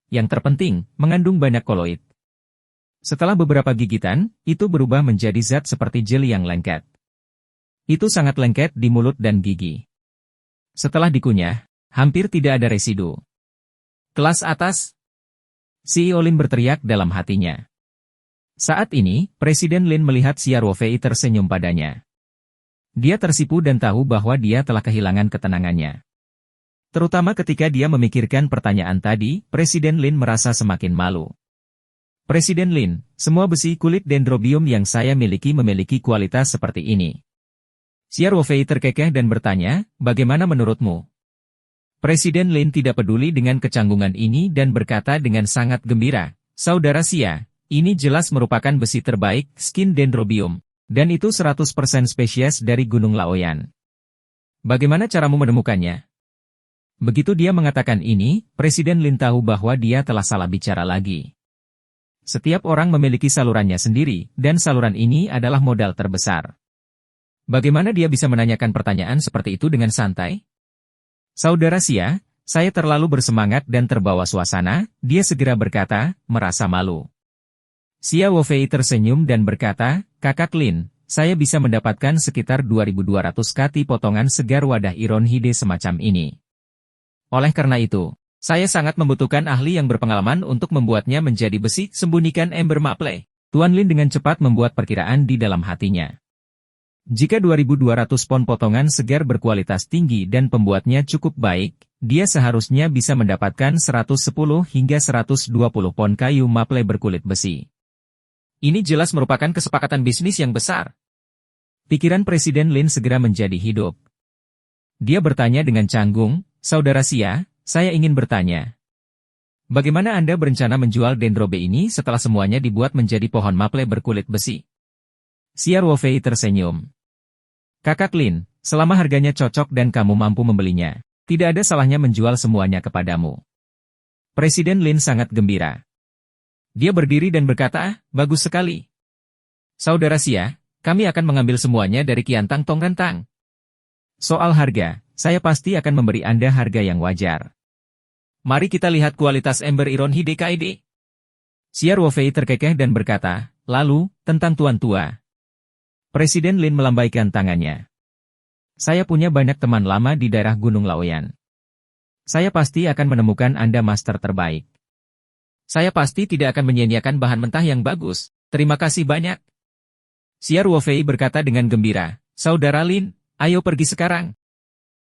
Yang terpenting, mengandung banyak koloid. Setelah beberapa gigitan, itu berubah menjadi zat seperti jeli yang lengket. Itu sangat lengket di mulut dan gigi. Setelah dikunyah, hampir tidak ada residu. Kelas atas? CEO Lin berteriak dalam hatinya. Saat ini, Presiden Lin melihat Xia Ruofei tersenyum padanya. Dia tersipu dan tahu bahwa dia telah kehilangan ketenangannya. Terutama ketika dia memikirkan pertanyaan tadi, Presiden Lin merasa semakin malu. Presiden Lin, semua besi kulit dendrobium yang saya memiliki kualitas seperti ini. Xia Ruofei terkekeh dan bertanya, bagaimana menurutmu? Presiden Lin tidak peduli dengan kecanggungan ini dan berkata dengan sangat gembira, Saudara Xia, ini jelas merupakan besi terbaik, skin dendrobium, dan itu 100% spesies dari Gunung Laoyan. Bagaimana caramu menemukannya? Begitu dia mengatakan ini, Presiden Lin tahu bahwa dia telah salah bicara lagi. Setiap orang memiliki salurannya sendiri, dan saluran ini adalah modal terbesar. Bagaimana dia bisa menanyakan pertanyaan seperti itu dengan santai? Saudara Xia, saya terlalu bersemangat dan terbawa suasana, dia segera berkata, merasa malu. Xia Ruofei tersenyum dan berkata, Kakak Lin, saya bisa mendapatkan sekitar 2.200 kati potongan segar wadah ironhide semacam ini. Oleh karena itu, saya sangat membutuhkan ahli yang berpengalaman untuk membuatnya menjadi besi, sembunyikan ember maple. Tuan Lin dengan cepat membuat perkiraan di dalam hatinya. Jika 2.200 pon potongan segar berkualitas tinggi dan pembuatnya cukup baik, dia seharusnya bisa mendapatkan 110 hingga 120 pon kayu maple berkulit besi. Ini jelas merupakan kesepakatan bisnis yang besar. Pikiran Presiden Lin segera menjadi hidup. Dia bertanya dengan canggung, Saudara Xia, saya ingin bertanya. Bagaimana Anda berencana menjual dendrobe ini setelah semuanya dibuat menjadi pohon maple berkulit besi? Xia Ruofei tersenyum. Kakak Lin, selama harganya cocok dan kamu mampu membelinya, tidak ada salahnya menjual semuanya kepadamu. Presiden Lin sangat gembira. Dia berdiri dan berkata, bagus sekali. Saudara Xia, kami akan mengambil semuanya dari Qiantang Tong Rentang. Soal harga, saya pasti akan memberi Anda harga yang wajar. Mari kita lihat kualitas ember ironhide KID. Xia Ruofei terkekeh dan berkata, lalu, tentang tuan tua. Presiden Lin melambaikan tangannya. Saya punya banyak teman lama di daerah Gunung Laoyan. Saya pasti akan menemukan Anda master terbaik. Saya pasti tidak akan menyia-nyiakan bahan mentah yang bagus. Terima kasih banyak. Xia Ruofei berkata dengan gembira, Saudara Lin, ayo pergi sekarang.